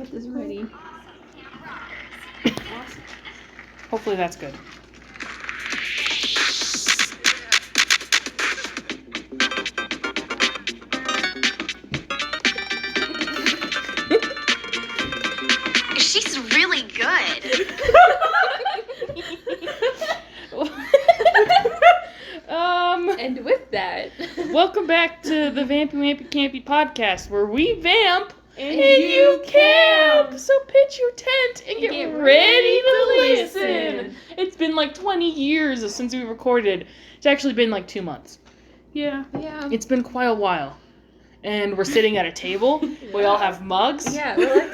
get this ready. Awesome. Hopefully that's good. She's really good. And with that, Welcome back to the Vampy Wampy Campy Podcast, where we vamp and you camp. So pitch your tent and get ready to listen. It's been like 20 years since we recorded. It's actually been like 2 months. Yeah. It's been quite a while. And we're sitting at a table. We all have mugs. Yeah, we're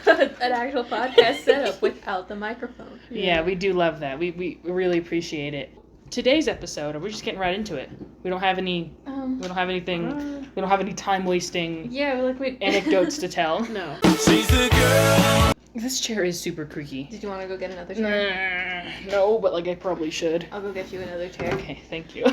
like an actual podcast setup without the microphone. Yeah, we do love that. We really appreciate it. Today's episode, we're just getting right into it. We don't have any. We don't have anything. We don't have any time wasting. Yeah, we're like wait. Anecdotes to tell. No. She's the girl. This chair is super creaky. Did you want to go get another chair? No, but like I probably should. I'll go get you another chair. Okay, thank you.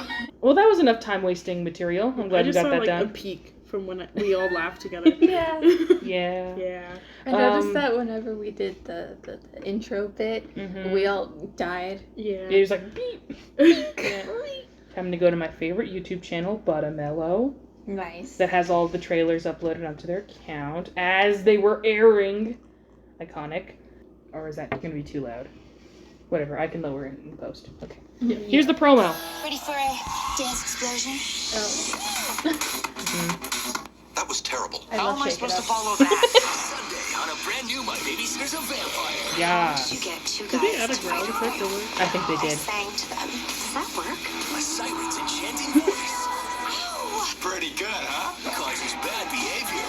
Well, that was enough time wasting material. I'm glad you got that I just saw done. a peak from when we all laughed together. Yeah. Yeah. Yeah. I noticed that whenever we did the intro bit, we all died. Yeah. It was like beep. Yeah. Time to go to my favorite YouTube channel, Buttermellow, Nice. that has all the trailers uploaded onto their account as they were airing. Iconic. Or is that going to be too loud? Whatever, I can lower it in post. Okay. Yeah. Here's the promo. Ready for a dance explosion? That was terrible. I How love am I Shake It supposed to Up. follow that? Sunday on a brand new My Babysitter's a Vampire. Yeah. You get two Did they guys add a to ground wait effect for over? I think they I did. sang to them. Does that work? A siren's enchanting voice. Ow! Pretty good, huh? Causes bad behavior.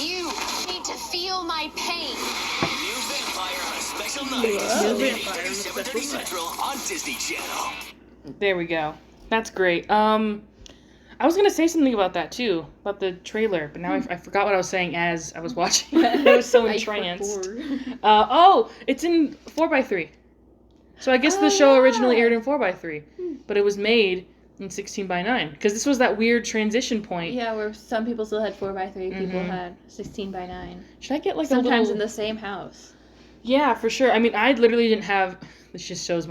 You need to feel my pain. New Vampire on a special night. New Sunday, Vampire on a 7:30 special night. Central on Disney Channel. There we go. That's great. I was going to say something about that too, about the trailer, but now I forgot what I was saying as I was watching. I was so entranced. It's in 4x3. So I guess the show originally aired in 4x3, but it was made in 16:9 because this was that weird transition point. Yeah, where some people still had 4x3, people had 16:9. Should I get like Sometimes a little... in the same house. Yeah, for sure. I mean, I literally didn't have... This just shows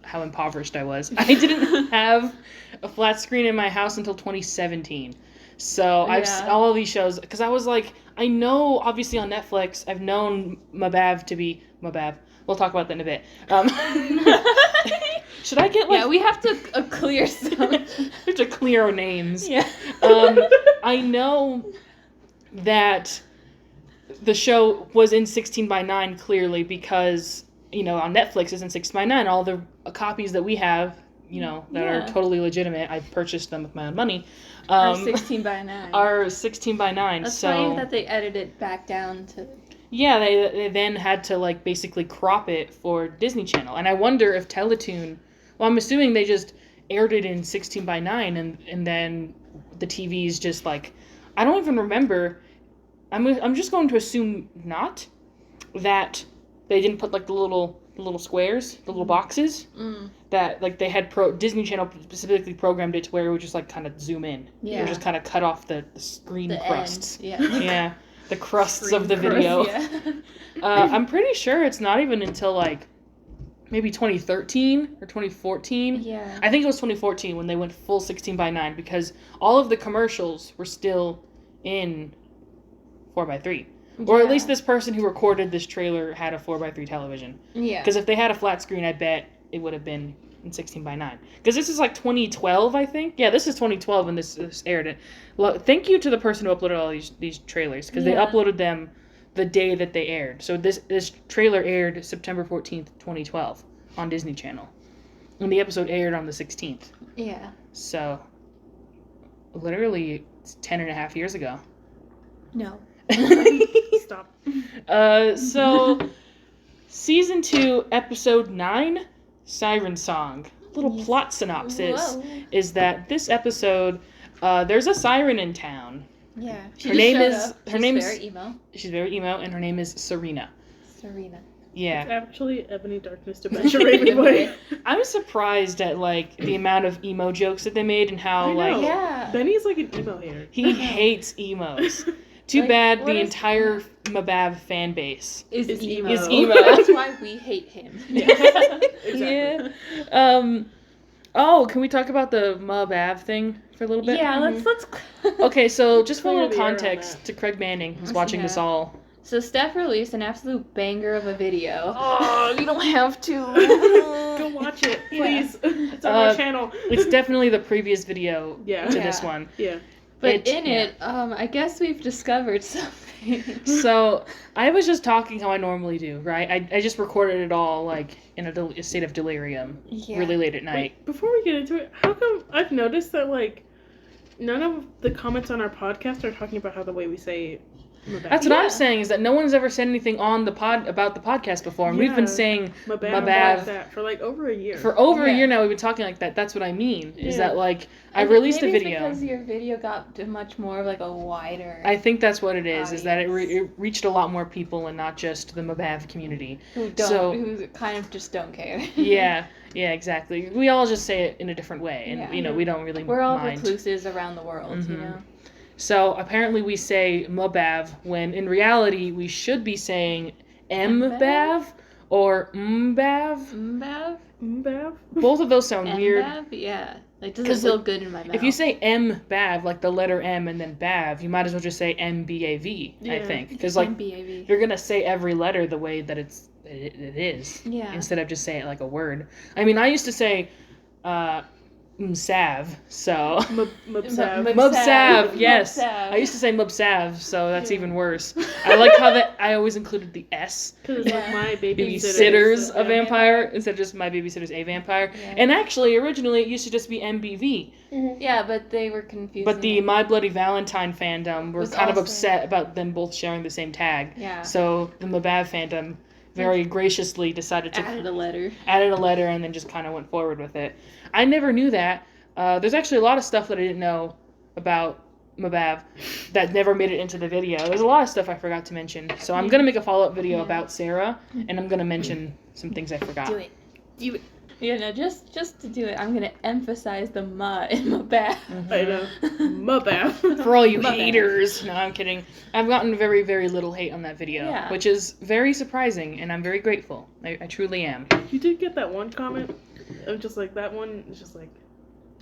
how impoverished I was. I didn't have a flat screen in my house until 2017. So I've Yeah. all of these shows, because I was like, I know, obviously on Netflix, I've known mbav to be... mbav. We'll talk about that in a bit. Should I get like... Yeah, we have to clear some. We have to clear our names. Yeah. I know that the show was in 16:9 clearly because, on Netflix it's in 16:9. All the copies that we have, that are totally legitimate, I purchased them with my own money. Or 16:9. Are 16:9. That's so funny that they edited it back down to... yeah, they then had to like basically crop it for Disney Channel, and I wonder if Teletoon. Well, I'm assuming they just aired it in 16:9, and then the TV's just like, I don't even remember. I'm just going to assume not that they didn't put like the little squares, the little boxes that like they had Disney Channel specifically programmed it to where it would just like kind of zoom in. Yeah. It would just kind of cut off the screen the crusts. end. Yeah. Yeah, the crusts Screen of the crust, video. Yeah. I'm pretty sure it's not even until like maybe 2013 or 2014. Yeah. I think it was 2014 when they went full 16:9 because all of the commercials were still in 4x3. Or at Yeah. least this person who recorded this trailer had a 4x3 television. Yeah. Because if they had a flat screen, I bet it would have been in 16:9. Because this is like 2012, I think. Yeah, this is 2012 when this aired it. Well, thank you to the person who uploaded all these trailers because they Yeah. uploaded them the day that they aired. So this trailer aired September 14th, 2012 on Disney Channel. And the episode aired on the 16th. Yeah. So literally it's 10 and a half years ago. No. Stop. So season 2, episode 9, Siren Song. Little plot synopsis Whoa. is that this episode, there's a siren in town. Yeah. Her name is- Up. her She's name's- very emo. She's very emo, and her name is Serena. Serena. Yeah. It's actually Ebony Darkness Dementia Raven Boy. I'm surprised at, like, the amount of emo jokes that they made and how, I know. like, Yeah. Benny's like an emo hater. he hates emos. Too Like, bad what the is- entire mbav fan base Is Is emo. emo. Is emo. That's why we hate him. Exactly. Yeah. Oh, can we talk about the mbav thing for a little bit? Yeah, let's. Okay, so just for a Clear little the air on context that. to Craig Manning, who's watching this Yeah. all. So Steff released an absolute banger of a video. Oh, you don't have to. Go watch it, Yeah. please. It's on our channel. It's definitely the previous video Yeah. to Yeah. this one. Yeah. But in it, I guess we've discovered something. So I was just talking how I normally do, right? I just recorded it all like in a state of delirium, Yeah. really late at night. Wait, before we get into it, how come I've noticed that like none of the comments on our podcast are talking about how the way we say Mbav. That's what Yeah. I'm saying, is that no one's ever said anything on the pod about the podcast before, and we've been Yeah. saying Mbav Mbav. like that for like over a year. for over a Yeah. year now. We've been talking like that. That's what I mean. Is Yeah. that like I think released a maybe it's video. because your video got to much more of like a wider. I think that's what it is that it, Audience. it reached a lot more people and not just the Mbav community. who who kind of just don't care. Yeah, exactly. We all just say it in a different way, and Yeah. we don't really We're all mind. recluses around the world, you Mhm. know. So apparently we say Mbav when in reality we should be saying Mbav or Mbav. Mbav? Mbav? Both of those sound weird. Mbav? Yeah. Like, doesn't 'Cause, feel like, good in my mouth. If you say Mbav, like the letter M and then Bav, you might as well just say MBAV, I Yeah. think. Because like MBAV. you're gonna say every letter the way that it is. Yeah. Instead of just saying it like a word. I mean, I used to say Msav, so Mubsav. Mubsav, yes. Mubsav. I used to say Mubsav, so that's Yeah. even worse. I like how that I always included the S. Because it's like Yeah. my Babysitters babysitter. a vampire instead of just my babysitter's a vampire. Yeah. And actually, originally it used to just be MBV. Yeah, but they were confusing. But the it. My Bloody Valentine fandom were Was kind of also- upset about them both sharing the same tag. Yeah. So the Mbav fandom very graciously decided to added a letter. added a letter and then just kind of went forward with it. I never knew that. There's actually a lot of stuff that I didn't know about Mbav that never made it into the video. There's a lot of stuff I forgot to mention. So I'm going to make a follow-up video Yeah. about Sarah, and I'm going to mention some things I forgot. Do it. Do it. Yeah, no, just to do it, I'm gonna emphasize the ma in my bath. I know. Mubsav. For all you Mbav. haters. No, I'm kidding. I've gotten very, very little hate on that video, Yeah. which is very surprising, and I'm very grateful. I truly am. You did get that one comment of just like that one. It's just like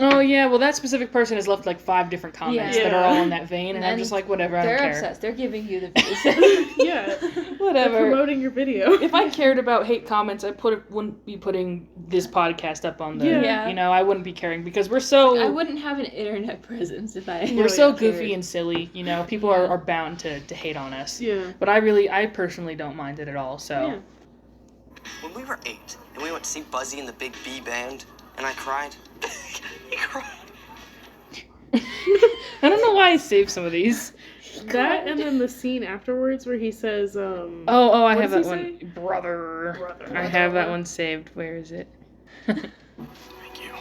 Oh, yeah, well, that specific person has left like 5 different comments Yeah. that are all in that vein, and I'm And just like, whatever, I They're don't care. obsessed. They're giving you the views. yeah, they're Whatever. promoting your video. If I cared about hate comments, I wouldn't be putting this podcast up on the. Yeah. You know, I wouldn't be caring because we're so I wouldn't have an internet presence if I. we're No, so yeah. goofy and silly. You know, people are bound to hate on us. Yeah. But I personally don't mind it at all. So Yeah. When we were 8 and we went to see Buzzy and the Big B Band, and I cried. I cried. I don't know why I saved some of these. That and then the scene afterwards where he says, Oh, I What have does that he one, brother. Brother. I have that one saved. Where is it? Thank you,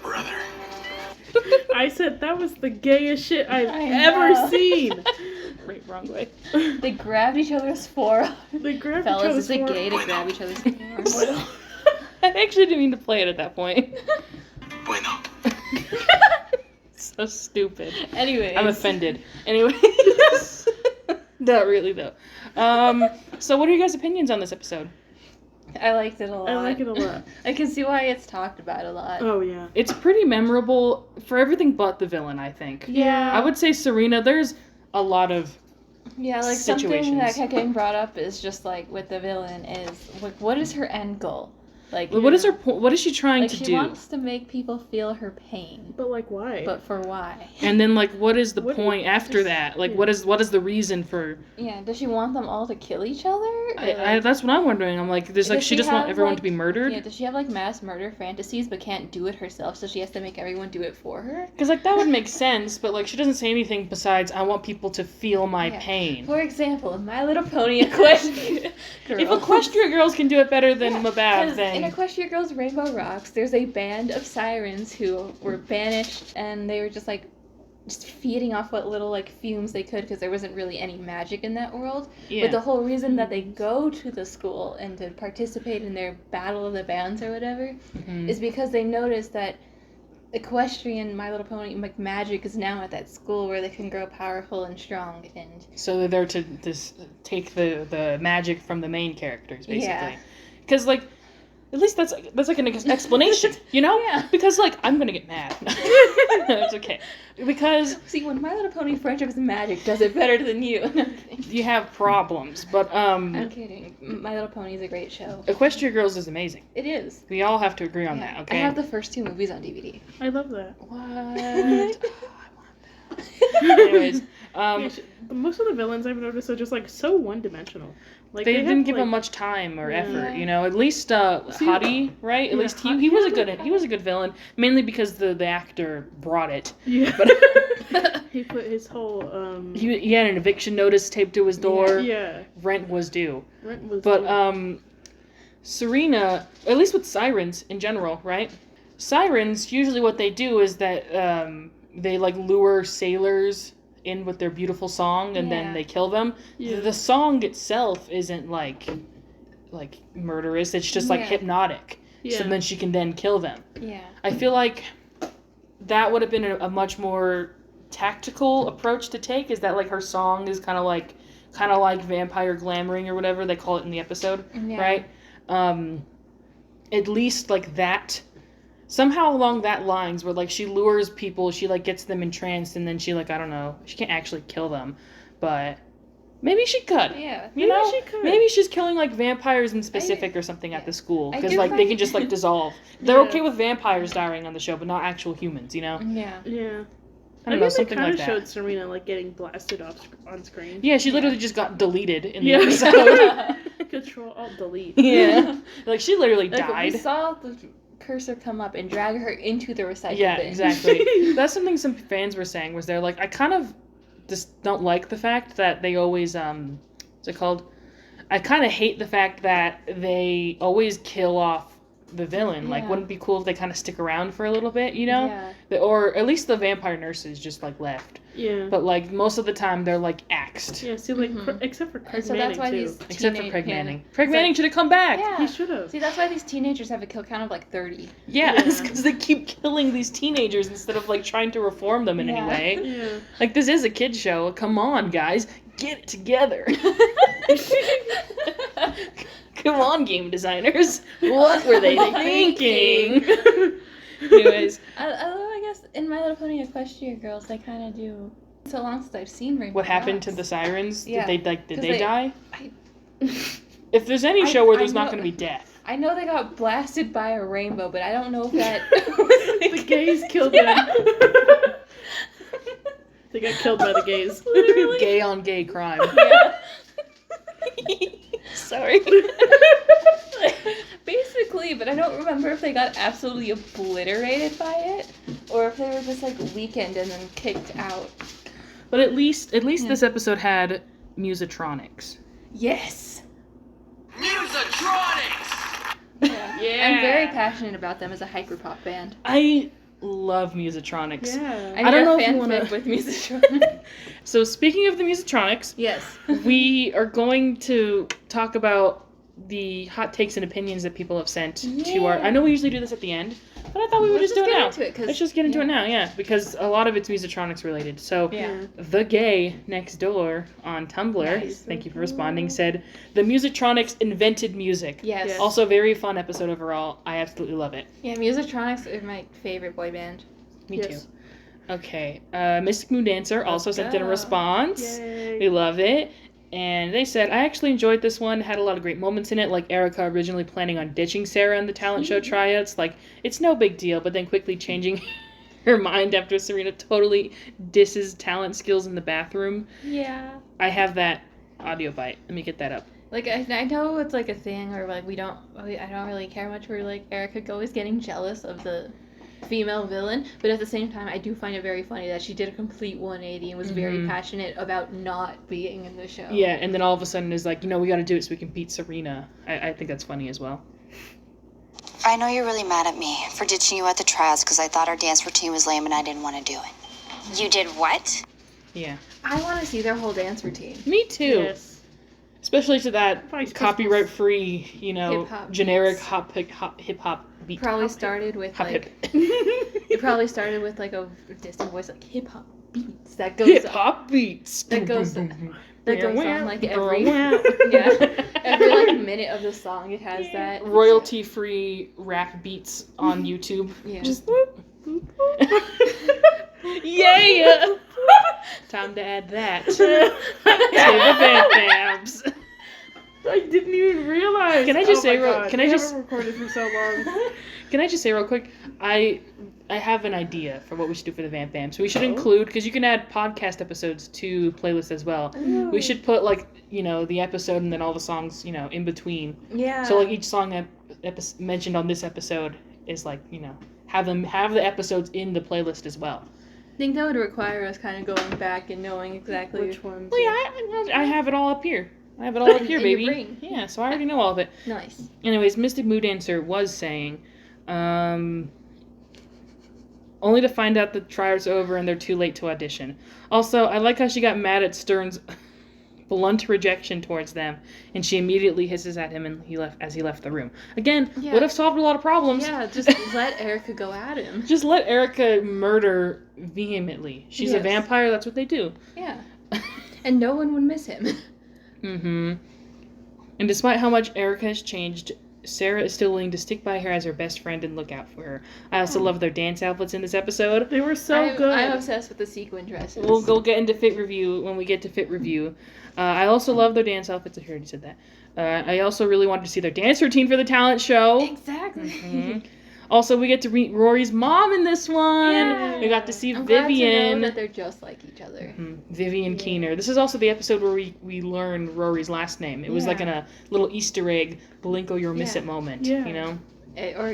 brother. I said that was the gayest shit I've I ever know. seen. Right, wrong way. They grabbed each other's forearms. They grabbed Fellas, each is other's it form- gay to grab each other's forearms? Bueno. I actually didn't mean to play it at that point. Bueno. So stupid. Anyways. I'm offended. Anyway. Not really, though. So what are you guys' opinions on this episode? I liked it a lot. I like it a lot. I can see why it's talked about a lot. Oh yeah. It's pretty memorable for everything but the villain, I think. Yeah. I would say Serena, there's a lot of Yeah, like something situations. that kept getting brought up is just like with the villain is like, what is her end goal? Like, what is her what is she trying like to she do? wants to make people feel her pain, But like why? but for why? And then like what is the What point is- after that? Like what is the reason for Yeah, does she want them all to kill each other? Or, I that's what I'm wondering. I'm like there's like Does she she just want have, everyone like- to be murdered? yeah, does she have like mass murder fantasies but can't do it herself, so she has to make everyone do it for her? Cuz like that would make sense, but like she doesn't say anything besides I want people to feel my Yeah. pain. For example, in My Little Pony Equestria Girls. If Equestria Girls can do it better than Yeah, Mbav, 'cause then in Equestria Girls Rainbow Rocks, there's a band of sirens who were banished, and they were just feeding off what little like fumes they could because there wasn't really any magic in that world. yeah. But the whole reason that they go to the school and to participate in their battle of the bands or whatever Mhm. is because they noticed that equestrian My Little Pony magic is now at that school where they can grow powerful and strong, and So they're there to take the magic from the main characters, basically. Yeah. Because, like, at least that's like an explanation, you know? Yeah. Because, like, I'm gonna get mad. It's okay. Because see, when My Little Pony Friendship is Magic does it better than you. No, I'm kidding. you have problems, but, I'm kidding. My Little Pony is a great show. Equestria Girls is amazing. It is. We all have to agree on Yeah. that, okay? I have the first 2 movies on DVD. I love that. What? I want that. Anyways, Yeah, most of the villains I've noticed are just like so one-dimensional. Like they didn't have, give like, him much time or Yeah. effort, you know. At least Hottie, right? At Yeah, least he Hottie was a was good like- he was a good villain, mainly because the actor brought it. Yeah. But he put his whole he had an eviction notice taped to his door. yeah. Rent was due. Rent was But Serena, at least with sirens in general, right? Sirens usually what they do is that they like lure sailors in with their beautiful song and then Yeah. they kill them. Yeah. The song itself isn't like murderous, it's just like Yeah. hypnotic. yeah. So then she can then kill them. Yeah. I feel like that would have been a much more tactical approach to take, is that like her song is kind of like vampire glamoring or whatever they call it in the episode, Yeah. right? At least like that, somehow along that lines where like she lures people, she like gets them entranced, and then she like, I don't know, she can't actually kill them, but maybe she could. Yeah. You Maybe know, she could. maybe she's killing like vampires in specific or something at the school, I because do like they find- can just like dissolve. They're Yeah. okay with vampires dying on the show, but not actual humans. You know, Yeah. Yeah. I don't know, mean, something they kind like of that. showed Serena like getting blasted on screen. Yeah, she literally just got deleted in the Yeah. episode. Control Alt Delete. Yeah, like she literally Like, died. we saw the cursor come up and drag her into the recycle Yeah, bin. exactly. That's something some fans were saying, was they're like, I kind of just don't like the fact that they always what's it called? I kind of hate the fact that they always kill off the villain. Like, Yeah. wouldn't it be cool if they kind of stick around for a little bit, you know? Yeah. Or at least the vampire nurses just like left. Yeah. But like most of the time they're like axed. Yeah. See, like Mhm. except for Craig So Manning that's why too. these Except for teenage- Craig yeah. Manning. Craig It's Manning like- should have come back. Yeah. He should have. See, that's why these teenagers have a kill count of like 30. Yeah, Yeah. it's because they keep killing these teenagers instead of like trying to reform them in any Yeah. way. Yeah. Like, this is a kid's show. Come on, guys. Get it together. Come on, game designers. What were they thinking? Anyways, Although I guess in My Little Pony Equestria Girls, they kind of do. So long since I've seen Rainbow what happened to Rocks. the sirens? Yeah. Did Cause they they- die? I- If there's any I- show where I there's not know- going to be death. I know they got blasted by a rainbow, but I don't know if that. The gays killed them. They got killed by the gays. Literally. Gay on gay crime. Yeah. Sorry. Basically, but I don't remember if they got absolutely obliterated by it, or if they were just like weakened and then kicked out. But at least Yeah. this episode had Musatronics. Yes. Musatronics! Yeah. Yeah. I'm very passionate about them as a hyperpop band. I love Musatronics. Yeah. I'm I don't a know if you fan wanna- with Musitronics. So speaking of the Musatronics, Yes. we are going to talk about the hot takes and opinions that people have sent to our. I know we usually do this at the end, but I thought we would Let's just do it get now. into it, 'cause- Let's just get into yeah. it now, yeah, because a lot of it's Musatronics related. So, Yeah. The Gay Next Door on Tumblr, Nice. thank you for responding, said the Musatronics invented music. Yes. Yes. Also, very fun episode overall. I absolutely love it. Yeah, Musitronics is my favorite boy band. Me Yes. too. Okay, Mystic Moon Dancer also sent in a go. response. Yay. We love it. And they said, I actually enjoyed this one, had a lot of great moments in it, like Erica originally planning on ditching Sarah in the talent show tryouts. Like, it's no big deal, but then quickly changing her mind after Serena totally disses talent skills in the bathroom. Yeah. I have that audio bite. Let me get that up. Like, I know it's like a thing where like I don't really care much where like Erica Go is getting jealous of the female villain, but at the same time I do find it very funny that she did a complete 180 and was very Mhm. passionate about not being in the show. Yeah, and then all of a sudden is like, we got to do it so we can beat Serena. I think that's funny as well. I know you're really mad at me for ditching you at the tryouts because I thought our dance routine was lame and I didn't want to do it. You did what? Yeah. I want to see their whole dance routine. Me too. Yes. Especially to that Vice copyright-free, Hip-hop generic beats. hip-hop beat. Probably started with Hop like hip. it probably started with like a distant voice like hip hop beats that goes Hip hop beats. that goes on like every yeah. every like minute of the song it has that royalty free rap beats on YouTube. Yeah. Just yeah. Time to add that to the Vamp Vamps. I didn't even realize. Can I just say real? God, Can we I just? haven't recorded for so long. Can I just say real quick? I have an idea for what we should do for the Vamp Vamps. We should include, because you can add podcast episodes to playlists as well. We should put like the episode and then all the songs in between. yeah So like each song mentioned on this episode is like have the episodes in the playlist as well. I think that would require us kind of going back and knowing exactly Which ones? Well, yeah, I have it all up here. I have it all up here, In your baby. brain. Yeah, so I already know all of it. Nice. Anyways, Mystic Mood Dancer was saying, only to find out the trials are over and they're too late to audition. Also, I like how she got mad at Stern's blunt rejection towards them, and she immediately hisses at him and he left the room. Again, Yeah. would have solved a lot of problems. Yeah, just let Erica go at him. Just let Erica murder vehemently. She's a Yes. vampire, that's what they do. Yeah. And no one would miss him. Mm-hmm. And despite how much Erica has changed, Sarah is still willing to stick by her as her best friend and look out for her. I also love their dance outfits in this episode. They were so good. I'm obsessed with the sequin dresses. We'll go get into fit review when we get to fit review. I also love their dance outfits. I already said that. I also really wanted to see their dance routine for the talent show. Exactly. Mhm. Also, we get to meet Rory's mom in this one. Yeah. We got to see I'm glad to Vivian. know that they're just like each other. Vivian Keener. This is also the episode where we learned Rory's last name. It was like in a little Easter egg, blink or you'll miss it moment. Yeah. Or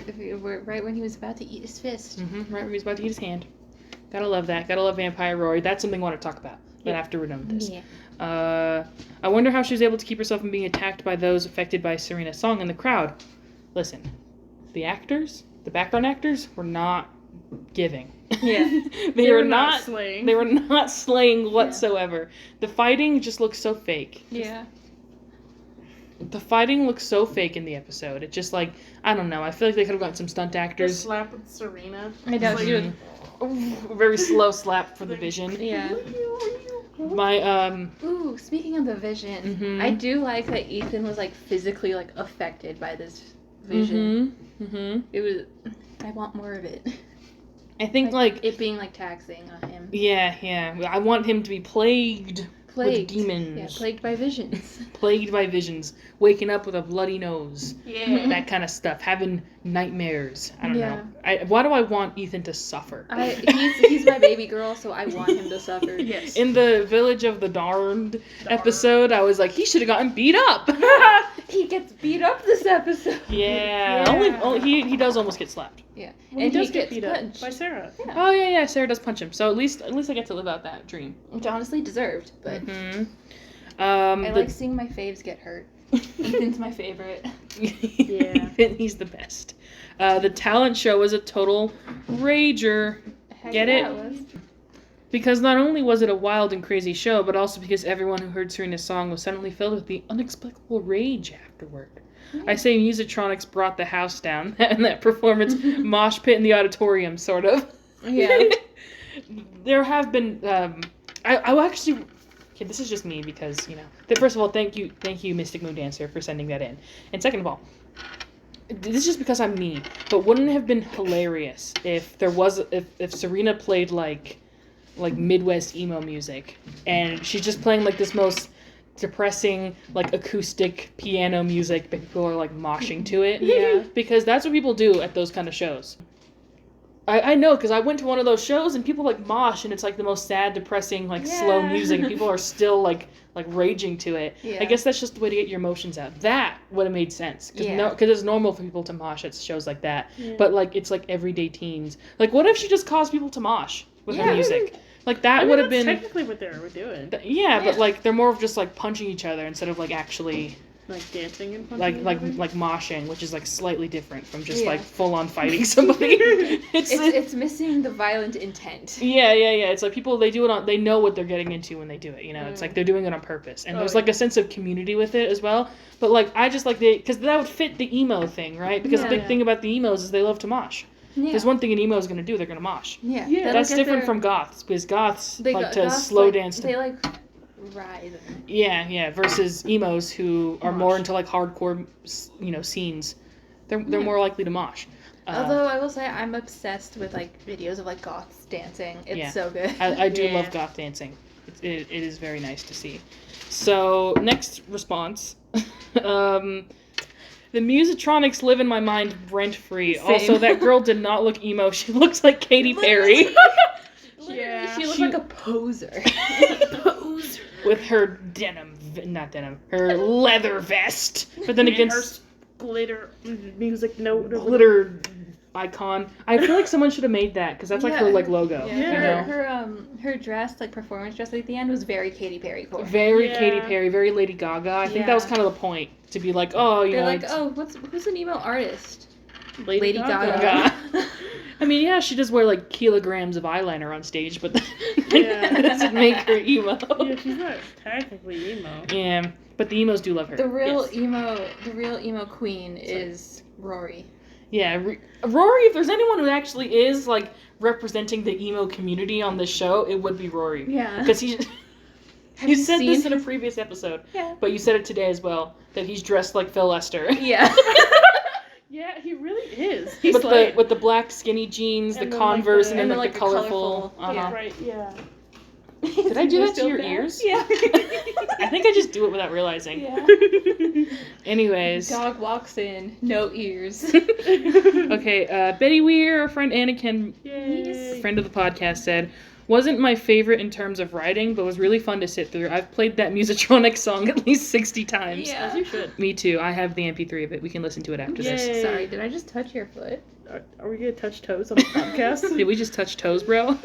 right when he was about to eat his fist. Right when he was about to eat his hand. Gotta love that. Gotta love Vampire Rory. That's something I want to talk about. But after we're done with this. Yeah. I wonder how she was able to keep herself from being attacked by those affected by Serena's song in the crowd. Listen, the background actors were not giving. Yeah. they were not slaying. They were not slaying whatsoever. The fighting just looks so fake. Yeah. The fighting looks so fake in the episode. It's just like, I don't know. I feel like they could have gotten some stunt The actors. slap with Serena. I know. She was, Very slow slap for the vision. yeah. My Ooh, speaking of the vision, I do like that Ethan was like physically like affected by this vision. It was. I want more of it. I think like it being like taxing on him. yeah. I want him to be plagued with demons. Yeah, plagued by visions. Plagued by visions, waking up with a bloody nose, Yeah. that kind of stuff, having nightmares. I don't Yeah. know. Why do I want Ethan to suffer? He's my baby girl, so I want him to suffer. Yes. In the Village of the Darned episode, I was like, he should have gotten beat up. He gets beat up this episode. Yeah. Yeah. Only he does almost get slapped. Yeah, Well, and he does gets get beat up punched, by Sarah. Oh yeah. Sarah does punch him, so at least I get to live out that dream. which honestly deserved. But I I like seeing my faves get hurt. Ethan's my favorite. Yeah. He's the best. The talent show was a total rager. Get it? Because not only was it a wild and crazy show, but also because everyone who heard Serena's song was suddenly filled with the unexplicable rage afterward. I say Musitronics brought the house down, and that performance mosh pit in the auditorium, sort of. Yeah. There have been, I will actually, okay, this is just me because, first of all, thank you, Mystic Moon Dancer, for sending that in. And second of all, this is just because I'm me, but wouldn't it have been hilarious if Serena played like Midwest emo music, and she's just playing like this most depressing like acoustic piano music, but people are like moshing to it. Yeah. Because that's what people do at those kind of shows. I know, because I went to one of those shows and people like mosh, and it's like the most sad, depressing, like slow music, and people are still like raging to it. Yeah. I guess that's just the way to get your emotions out. That would have made sense, because it's normal for people to mosh at shows like that. Yeah. But like it's like everyday teens. Like, what if she just caused people to mosh with her music? Like that would have been technically what they were doing. yeah, but like they're more of just like punching each other instead of like actually Like dancing and like punching. like moshing, which is like slightly different from just Yeah. like full on fighting somebody. It's missing the violent intent. Yeah. It's like people, they do it on, they know what they're getting into when they do it, you know. It's like they're doing it on purpose, and there's like a sense of community with it as well. But like I just like because that would fit the emo thing, right? Because the big thing about the emos is they love to mosh. Yeah. There's one thing an emo is gonna do, they're gonna mosh. Yeah. Yeah. They'll That's get different their- from goths, because goths they like go- to goths, slow like, dance. They like rise. Yeah, versus emos who are more into like hardcore, you know, scenes. They're more likely to mosh. Although I will say I'm obsessed with like videos of like goths dancing. It's so good. I do Yeah. love goth dancing. It is very nice to see. So next response, the Musatronics live in my mind rent free. Also, that girl did not look emo. She looks like Katy Perry Literally, she looks like a poser. with her her leather vest. But then And again, her glitter music note. glitter icon. I feel like someone should have made that because that's like her like logo. Yeah. You know? Her dress, like performance dress at the end, was very Katy Perry core. Very Yeah. Katy Perry, very Lady Gaga. I think that was kind of the point, to be like, oh, you They're know, like, it's- who's an emo artist? Lady Gaga. Gaga. I mean, yeah, she does wear like kilograms of eyeliner on stage, but Yeah. that doesn't make her emo. Yeah, she's not technically emo. Yeah, but the emos do love her. The real Yes. emo queen is Rory. Yeah, Rory. If there's anyone who actually is like representing the emo community on this show, it would be Rory. Yeah. Because he. Have You you said this seen in a previous episode, Yeah. but you said it today as well, that he's dressed like Phil Lester. Yeah. Yeah, he really is. With the black skinny jeans, And the then, like, Converse, the- and then and like then, the like, the colorful. colorful- Uh-huh. Right, yeah. Did I do They're that to still your there. ears? Yeah. I think I just do it without realizing. Yeah. Anyways. Dog walks in, no ears. Okay, Betty Weir, our friend Anakin, Yay. friend of the podcast, said, wasn't my favorite in terms of writing, but was really fun to sit through. I've played that Musatronic song at least 60 times. Yeah. As you should. Me too. I have the MP3 of it. We can listen to it after this. Yay. Sorry, did I just touch your foot? Are we gonna touch toes on the podcast? Did we just touch toes, bro?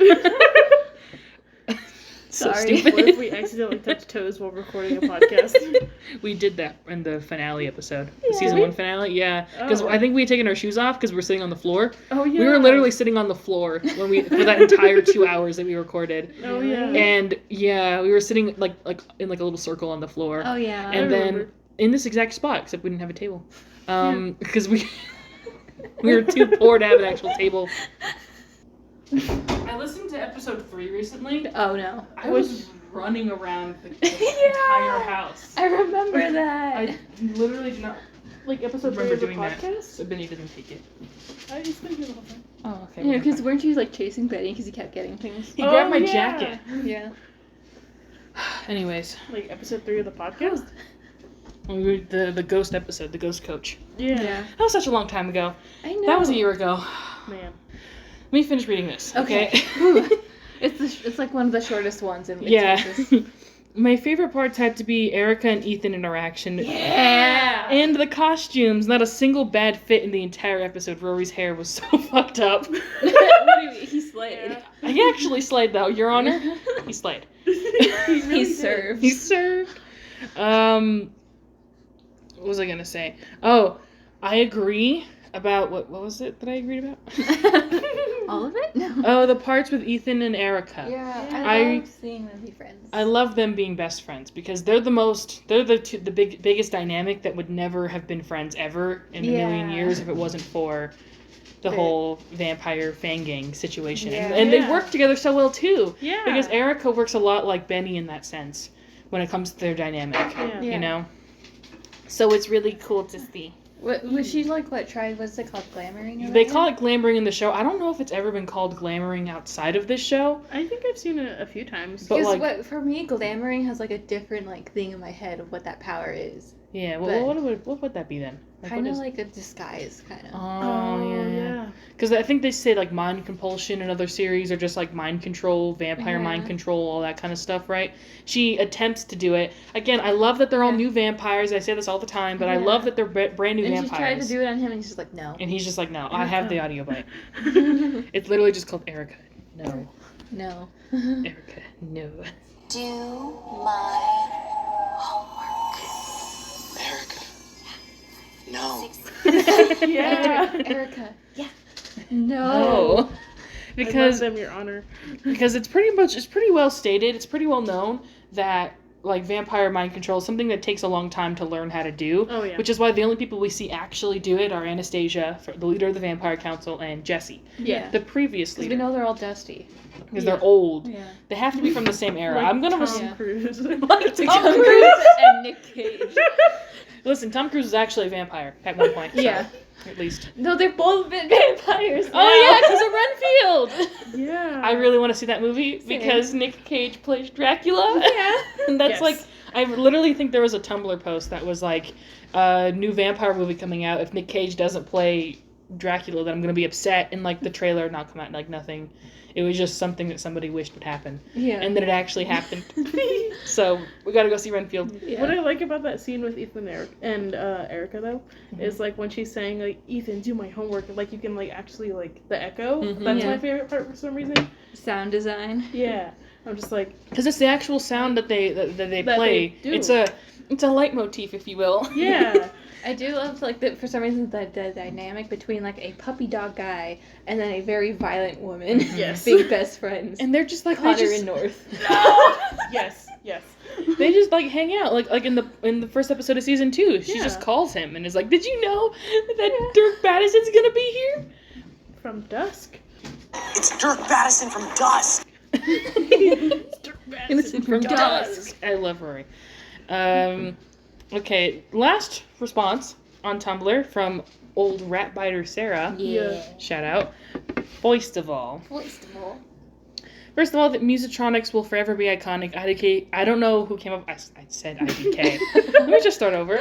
So Sorry. stupid. What if we accidentally touch toes while recording a podcast? We did that in the finale episode. The Yeah. season 1 finale, yeah. Because Oh. I think we had taken our shoes off because we're sitting on the floor. Oh yeah. We were literally sitting on the floor when for that entire 2 hours that we recorded. Oh yeah. And yeah, we were sitting like in like a little circle on the floor. Oh yeah. And then remember. in this exact spot, except we didn't have a table. Because we were too poor to have an actual table. I listened to episode 3 recently. Oh no. I was running around the entire house. I remember that. I literally do not Like episode 3 remember of the doing that. podcast? So Benny didn't take it. I just been here the whole time. Oh, okay. Yeah, because weren't you like chasing Betty because he kept getting things? He grabbed Oh, my yeah. jacket. Yeah. Anyways, Like episode 3 of the podcast? we were the ghost episode, the ghost coach. Yeah. That was such a long time ago. I know. That was a year ago. Man. Let me finish reading this. Okay. Ooh. It's like one of the shortest ones. And Yeah. My favorite parts had to be Erica and Ethan interaction. Yeah. And the costumes. Not a single bad fit in the entire episode. Rory's hair was so fucked up. What do you mean? He slayed. He actually slayed, though, Your Honor. He slayed. He served. He served. What was I gonna say? Oh, I agree about what was it that I agreed about? All of it? No. Oh, the parts with Ethan and Erica. Yeah, I- I love seeing them be friends. I love them being best friends because they're the biggest dynamic that would never have been friends ever in a million Yeah. years if it wasn't for the whole vampire fanging situation. Yeah. And they Yeah. work together so well too. Yeah. Because Erica works a lot like Benny in that sense when it comes to their dynamic. Yeah. You know? So it's really cool to see. What was she like? What's it called? Glamoring? They call it glamoring in the show. I don't know if it's ever been called glamoring outside of this show. I think I've seen it a few times. But, Because like- what for me, glamoring has like a different like thing in my head of what that power is. Yeah, But- well, what would that be then? Like, Kind what of is- like a disguise, kind of. Oh, yeah. Because I think they say like mind compulsion in other series, or just like mind control, vampire mind Yeah. control, all that kind of stuff, right? She attempts to do it. Again, I love that they're all Yeah. new vampires. I say this all the time, but I Yeah. love that they're brand new And she vampires. tried to do it on him, and he's just like, no, And he's just like, no, I have the audio bite. no, It's literally just called Erica. No. no. Erica, no. Do my homework. Erica. Yeah. Erica. Yeah. No. No. Because I love them, Your Honor. because it's pretty well stated, it's pretty well known that like vampire mind control is something that takes a long time to learn how to do. Oh, yeah. Which is why the only people we see actually do it are Anastasia, the leader of the Vampire Council, and Jesse, Yeah. the previous Because leader. we know they're all dusty. Because they're old. Yeah. They have to be from the same era. Like I'm gonna Tom Cruise. like Tom Tom Cruise. Cruise and Nick Cage. Listen, Tom Cruise is actually a vampire at one point. so, Yeah. at least. No, they've both been vampires. Oh yeah, because of Renfield. Yeah. I really want to see that movie Same. because Nick Cage plays Dracula. Yeah. And that's Yes. like, I literally think there was a Tumblr post that was like, new vampire movie coming out. If Nick Cage doesn't play Dracula, then I'm gonna be upset. And like the trailer not come out, like nothing. It was just something that somebody wished would happen, Yeah. and then it actually happened. So we gotta go see Renfield. Yeah. What I like about that scene with Ethan and Erica though is like when she's saying like, Ethan, do my homework, like you can like actually like the echo. Mhm. That's Yeah. my favorite part for some reason. Sound design. Yeah. I'm just like, Because it's the actual sound that they That play. they do. It's a leitmotif, if you will. yeah. I do love like that for some reason the dynamic between like a puppy dog guy and then a very violent woman. Yes. Being best friends. And they're just like Connor and North. Yes. Yes. they just like hang out like in the first episode of season 2. She just Yeah. calls him and is like, "Did you know that Dirk Battison's gonna be here?" From dusk. It's Dirk Battison from Dusk. Innocent from dusk. I love Rory. Okay, last response on Tumblr from old rat biter Sarah. Yeah. Shout out. First of all, First of all. the Musitronics will forever be iconic. I don't know who came up. I said IDK. Let me just start over.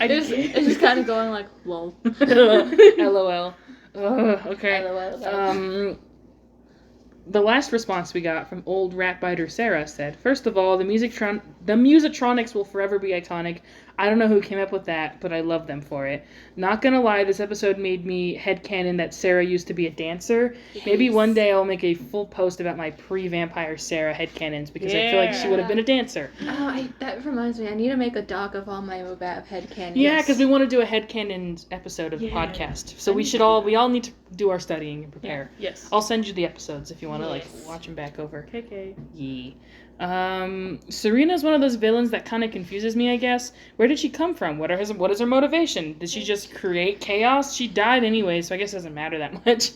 It's just kind of going like, lol. LOL. Okay. LOL. The last response we got from old rat biter Sarah said, "First of all, the Musitronics will forever be iconic. I don't know who came up with that, but I love them for it. Not gonna lie, this episode made me headcanon that Sarah used to be a dancer. Maybe one day I'll make a full post about my pre-vampire Sarah headcanons because I feel like she would have been a dancer." Oh, that reminds me. I need to make a doc of all my mbav headcanons. Yeah, because we want to do a headcanon episode of the podcast. So we all need to do our studying and prepare. Yes. I'll send you the episodes if you want to like Yes. watch them back over. KK. Yee. Serena's one of those villains that kind of confuses me, I guess. Where did she come from? What is her motivation? Did she just create chaos? She died anyway, so I guess it doesn't matter that much.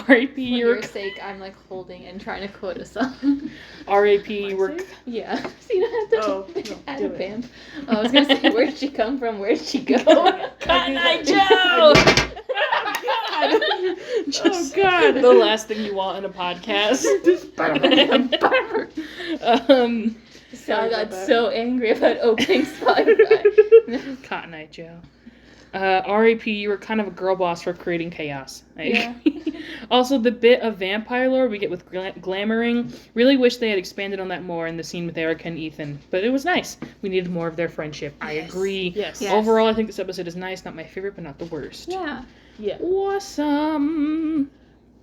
R.A.P. For your sake, I'm like holding and trying to quote a song. R.A.P. My sake? Yeah. So you don't have to Oh, no, add do a it. vamp. I was gonna say, where'd she come from? Where'd she go? Cotton Eye Joe! Oh, God. The last thing you want in a podcast. So I got so angry about opening Spotify. Cotton Eye Joe. R.A.P. You were kind of a girl boss for creating chaos. Yeah. Also, the bit of vampire lore we get with glamoring, really wish they had expanded on that more in the scene with Erica and Ethan. But it was nice. We needed more of their friendship. I agree. Yes. Yes. Overall, I think this episode is nice. Not my favorite, but not the worst. Yeah. Yeah. Awesome.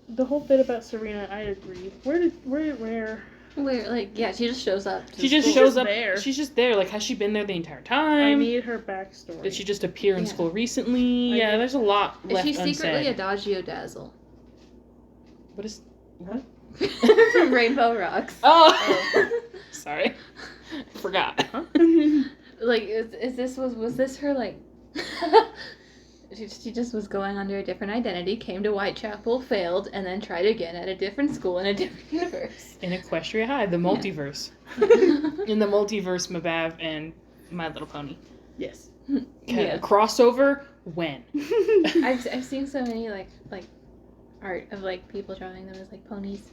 The whole bit about Serena, I agree. Where? Where, like, yeah, she just shows up. to She just school. shows up. there. She's just there. Like, has she been there the entire I time? need her backstory. Did she just appear in Yeah. school recently? I Yeah, need- there's a lot Is left she secretly unsaid. Adagio Dazzle? What is... What? From Rainbow Rocks. Oh! Sorry. I forgot. Like, was this her, like... She just was going under a different identity, came to Whitechapel, failed, and then tried again at a different school in a different universe. In Equestria High, the multiverse. In the multiverse, mbav and My Little Pony. Yes. Yeah. Crossover? When? I've seen so many, like art of, like, people drawing them as, like, ponies.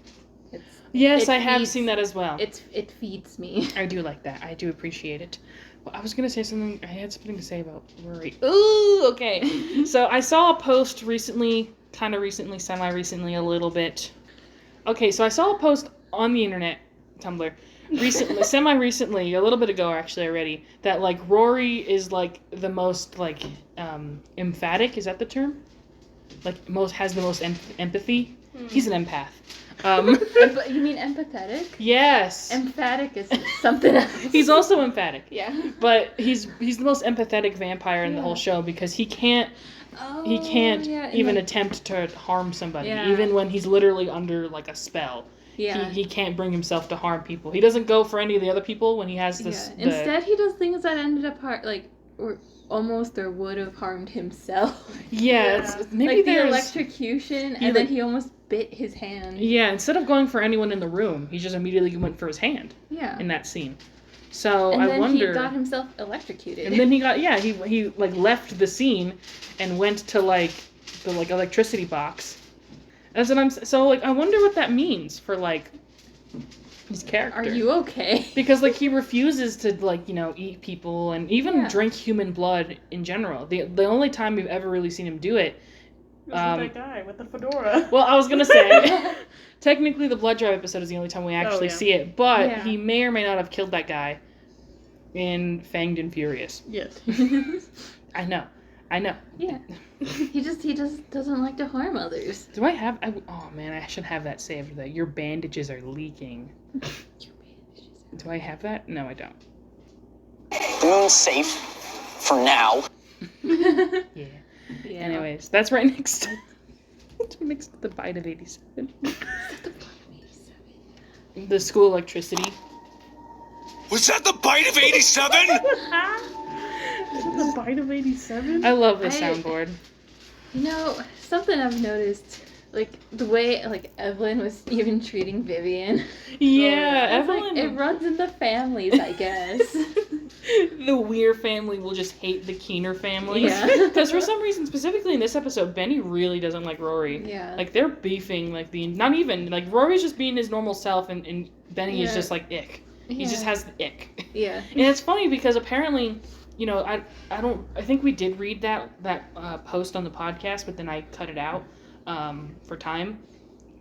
Yes, It I have feeds- seen that as well. It feeds me. I do like that. I do appreciate it. Well, I was going to say something. I had something to say about Rory. Ooh, okay. So I saw a post recently, kind of recently, semi-recently, a little bit. Okay, so I saw a post on the internet, Tumblr, recently, semi-recently, a little bit ago actually already, that like Rory is like the most like emphatic. Is that the term? Like has the most empathy. He's an empath. You mean empathetic? Yes. Emphatic is something else. He's also emphatic. Yeah. But he's the most empathetic vampire in the whole show because he can't even attempt to harm somebody, even when he's literally under like a spell. Yeah. He can't bring himself to harm people. He doesn't go for any of the other people when he has this. Yeah. Instead, he does things that ended up or would have harmed himself. Yeah, it's, maybe like there's the electrocution, and then he almost bit his hand. Yeah, instead of going for anyone in the room, he just immediately went for his hand. Yeah. In that scene. So and I wonder. he got himself electrocuted. And then he like left the scene and went to like the like electricity box. That's what I wonder what that means for like his character. Are you okay? Because like he refuses to like, eat people and even drink human blood in general. The only time we've ever really seen him do it that guy with the fedora. Well, I was gonna say technically the blood drive episode is the only time we actually see it, but he may or may not have killed that guy in Fanged and Furious. Yes. I know. Yeah. He just doesn't like to harm others. Do I have? Oh man, I should have that saved. That your bandages are leaking. Do I have that? No, I don't. Moon's safe for now. Yeah. Anyways, that's right next to the Bite of 87. The school electricity. Was that the Bite of 87? The Bite of 87? I love this soundboard. Something I've noticed, like the way like Evelyn was even treating Vivian. Yeah, Evelyn. Like, it runs in the families, I guess. The Weir family will just hate the Keener family. Yeah. Because for some reason, specifically in this episode, Benny really doesn't like Rory. Yeah. Like they're beefing, like Rory's just being his normal self, and Benny is just like ick. He just has the ick. Yeah. And it's funny because apparently, I think we did read that post on the podcast, but then I cut it out for time.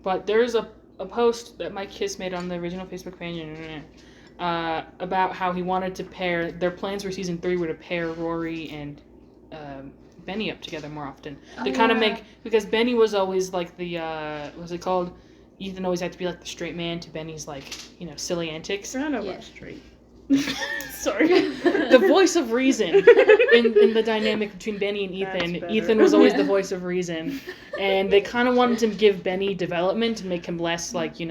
But there's a post that Mike Kiss made on the original Facebook page about how he wanted to pair, their plans for season 3 were to pair Rory and Benny up together more often. To kind of make, because Benny was always like the, what's it called? Ethan always had to be like the straight man to Benny's like, silly antics. I don't know about straight. Sorry. The voice of reason in the dynamic between Benny and Ethan. Ethan was always the voice of reason. And they kind of wanted to give Benny development and make him less like, give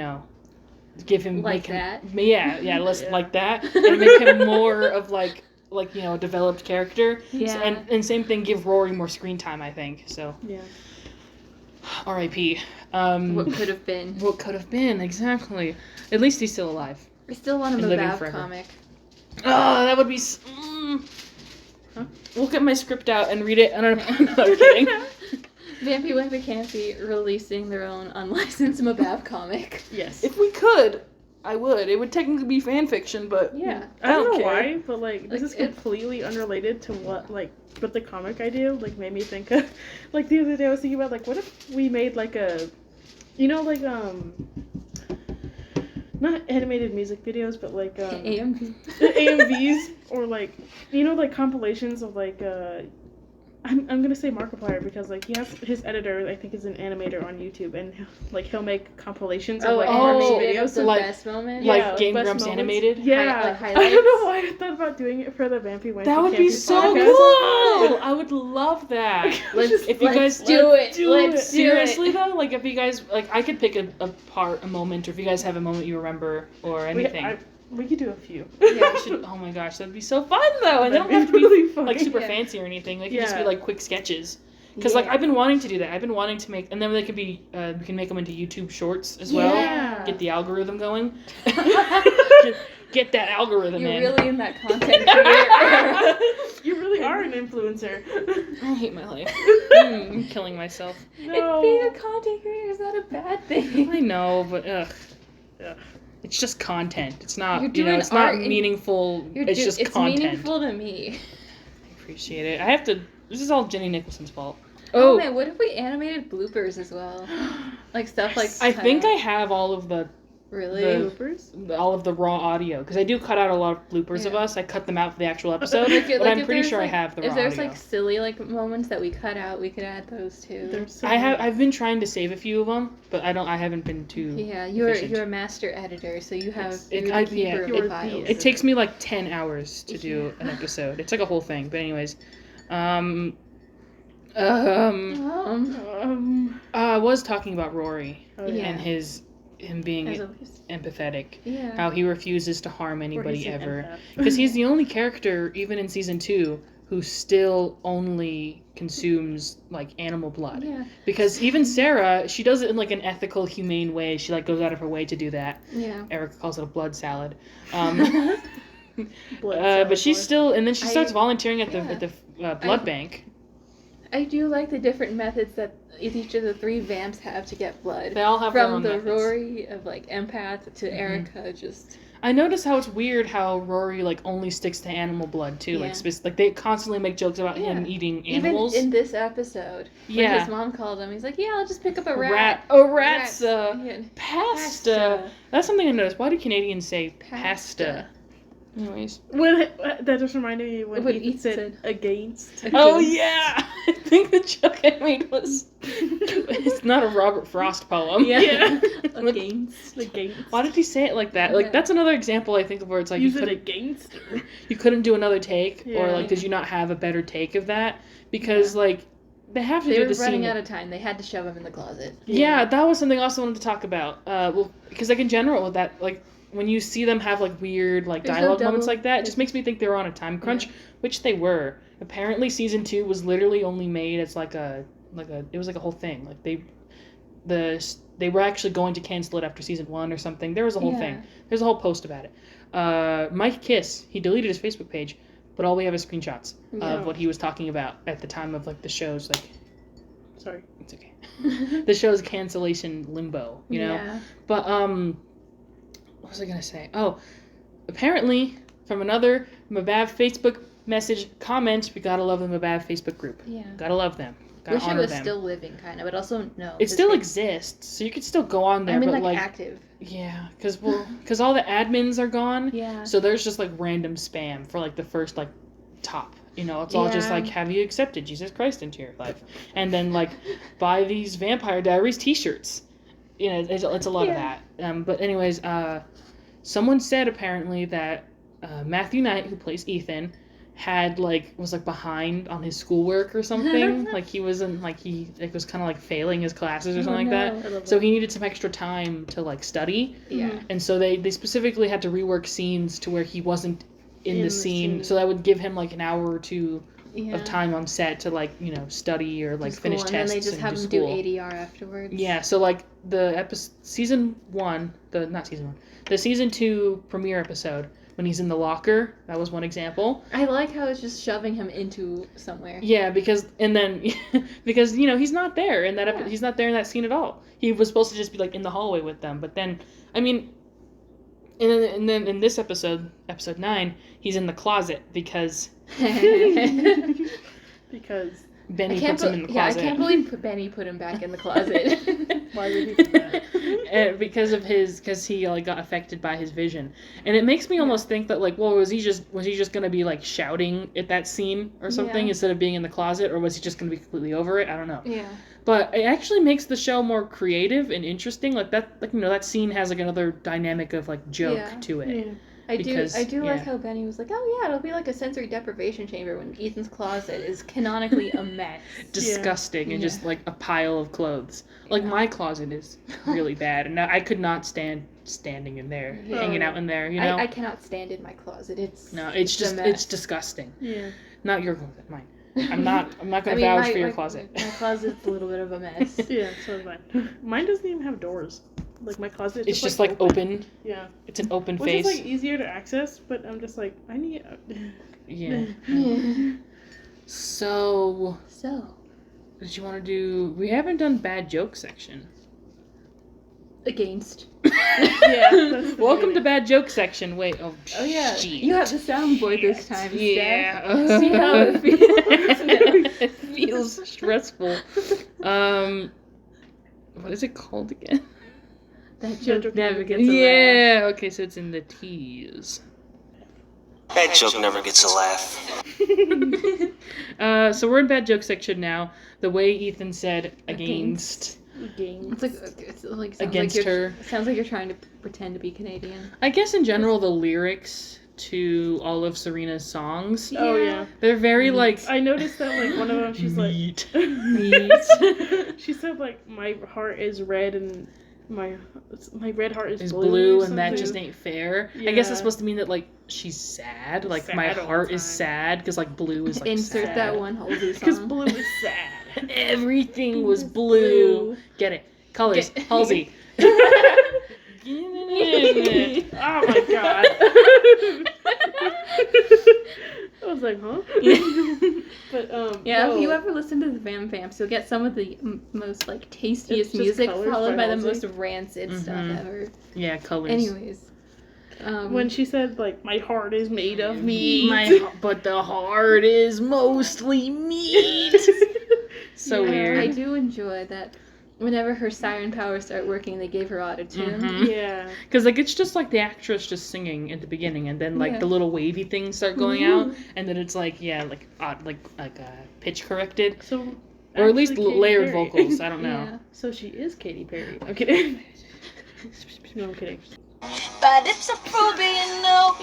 him... Like make that? Him, yeah, less like that. And make him more of like a developed character. Yeah. So, and same thing, give Rory more screen time, I think. So. Yeah. R.I.P. What could have been. What could have been, exactly. At least he's still alive. I still want a mbav comic. Oh, that would be... We'll get my script out and read it. I don't know. I'm kidding. Vampy Wampy Campy releasing their own unlicensed mbav comic. Yes. If we could, I would. It would technically be fan fiction, but... Yeah. I don't know why, but this is completely unrelated to what the comic idea made me think of. The other day I was thinking about what if we made a, not animated music videos, but AMVs or compilations of I'm gonna say Markiplier because he has his editor I think is an animator on YouTube and he'll make compilations of animated videos. The best moment? Like Game Grumps animated? Yeah. Highlights. I don't know why I thought about doing it for the Vampy Wampy That would be so podcast. Cool! I would love that. Let's do it. Seriously though, if you guys I could pick a moment, or if you guys have a moment you remember or anything. We could do a few. Yeah, we should. Oh my gosh, that'd be so fun though, and they don't have to be really super fancy or anything. They can just be quick sketches. Because I've been wanting to do that. I've been wanting to make, and then they could be. We can make them into YouTube Shorts as well. Yeah. Get the algorithm going. Get that algorithm in. You're really in that content creator. You really are an influencer. I hate my life. I'm killing myself. No. Being a content creator is not a bad thing. I know, but ugh. It's just content. It's not, it's not meaningful. It's just content. It's meaningful to me. I appreciate it. This is all Jenny Nicholson's fault. Oh man, what if we animated bloopers as well? Stuff like... I think I have all of the Really? Bloopers? all of the raw audio, because I do cut out a lot of bloopers of Yeah. us. I cut them out for the actual episode, Like, but I'm if pretty there's, sure I like- have the raw If there's audio. like silly like moments that we cut out, we could add those too. There's so I've been trying to save a few of them, but I haven't been too. Yeah, you're efficient. a master editor, so you have It- you're I- the keeper yeah. of You're the the- files. It takes me like 10 hours to do an episode. It's like a whole thing. But anyways, I was talking about Rory Oh, Yeah. and him being As always. empathetic. Yeah. How he refuses to harm Or anybody he's an ever. empath. Because he's the only character, even in season 2, who still only consumes like animal blood. Yeah. Because even Sarah, she does it in like an ethical, humane way. She like goes out of her way to do that. Yeah. Erica calls it a blood salad. Blood But she's salad. still, and then she starts I- volunteering at the yeah. blood I- bank. I do like the different methods that each of the 3 vamps have to get blood. They all have their From own the methods. Rory of like empath to Erica, just I notice how it's weird how Rory like only sticks to animal blood too. Like Yeah. like they constantly make jokes about him Yeah. eating animals. even in this episode. When Yeah. his mom called him, he's like, "Yeah, I'll just pick up a rat." Rat. Oh, Rats. rat's Yeah. pasta. That's something I noticed. Why do Canadians say pasta? Pasta. Anyways. When that just reminded me when When Ethan Ethan said said- against. Oh yeah, I think the joke I made was it's not a Robert Frost poem. Yeah. Against. Against. Why did he say it like that? Like Yeah. that's another example I think of where it's like Use you it couldn't against. you couldn't do another take, or Yeah. like did you not have a better take of that? Because like they have to They do were the running scene. out of time. They had to shove him in the closet. Yeah, that was something I also wanted to talk about. Well, because like in general with that, like when you see them have like weird like There's no dialogue moments double- like that, it just makes me think they were on a time crunch, which they were. Apparently, season 2 was literally only made as like a it was like a whole thing. Like they were actually going to cancel it after season 1 or something. There was a whole thing. There's a whole post about it. Mike Kiss, he deleted his Facebook page, but all we have is screenshots of what he was talking about at the time of like the show's like. Sorry. It's okay. The show's cancellation limbo, you know. Yeah. But what was I gonna say? Oh, apparently from another mbav Facebook message comment, we gotta love the mbav Facebook group. Yeah. Gotta love them. Gotta Wish it honor was them. still living, kind of, but also no. It 'cause still they- exists, so you could still go on there. I mean, but like active. yeah, because all the admins are gone. Yeah. So there's just like random spam for like the first like top. You know, it's all just Yeah. like, have you accepted Jesus Christ into your life? And then like buy these Vampire Diaries T-shirts. You know, it's a lot of that. But anyways, someone said apparently that Matthew Knight, who plays Ethan, was behind on his schoolwork or something. Like he wasn't he was kind of like failing his classes or something no. like that. So he needed some extra time to like study. Yeah. And so they specifically had to rework scenes to where he wasn't in the scene, so that would give him like an hour or two of time on set to like study or like finish tests and then they just have do him do school. ADR afterwards. Yeah, so like the season 2 premiere episode when he's in the locker, that was one example. I like how it's just shoving him into somewhere. Yeah, because he's not there in that he's not there in that scene at all. He was supposed to just be like in the hallway with them, but then I mean. And then in this episode 9, he's in the closet because Because Benny puts him in the closet. I can't believe Benny put him back in the closet. why would he do that? because he like got affected by his vision, and it makes me almost think that like, well, was he just gonna be like shouting at that scene or something instead of being in the closet, or was he just gonna be completely over it? I don't know. Yeah. But it actually makes the show more creative and interesting. Like that, that scene has like another dynamic of like joke to it. Yeah. I do like yeah. how Benny was like, oh yeah, it'll be like a sensory deprivation chamber when Ethan's closet is canonically a mess. Disgusting and just like a pile of clothes. Like my closet is really bad, and I could not stand standing in there, hanging out in there. You know, I cannot stand in my closet. It's it's a mess. disgusting. Yeah. Not your closet, mine. I'm not gonna I mean, vouch for your closet. My closet's a little bit of a mess. Yeah, so is mine. Mine doesn't even have doors. Like my closet. It's just like open. Yeah. It's an open Which face. is like easier to access, but I'm just like I need. Yeah. So, did you want to do? We haven't done bad joke section. Against. Yeah. Welcome to bad joke section. Wait. Oh yeah. shit. You have the soundboard this time. Yeah. Steph. See how it feels. It feels stressful. What is it called again? That joke joke never never gets a laugh. Yeah, okay, so it's in the T's. That joke never gets a laugh. So we're in bad joke section now. The way Ethan said against. It's like sounds Against like her. Sounds like you're trying to pretend to be Canadian. I guess in general the lyrics to all of Serena's songs, Oh yeah. they're very like I noticed that like one of them she's like meat. she said like my heart is red and my red heart is Is blue, blue or and that something. just ain't fair. I guess Yeah. it's supposed to mean that like she's sad, like Sad my all the heart is time. sad because like blue is like Insert sad. that one Halsey Because song. blue is sad. Everything was blue. blue. Get it? Colors. Halsey. Oh my god. I was like, huh? But Yeah, no. if you ever listen to the Vamps, you'll get some of the most like tastiest It's just music, Colours followed by by the Halsey. most rancid stuff Mhm. ever. Yeah, colors. Anyways, when she said like my heart is made of meat. But the heart is mostly meat. So Yeah. weird. I do enjoy that. Whenever her siren powers start working, they gave her autotune. Mhm. Yeah. Because like it's just like the actress just singing at the beginning, and then like Yeah. the little wavy things start going out, and then it's like like pitch corrected, So or at least actually Katy layered Perry. vocals. I don't know. Yeah. So she is Katy Perry. I'm kidding. No, I'm kidding. But it's a proving no.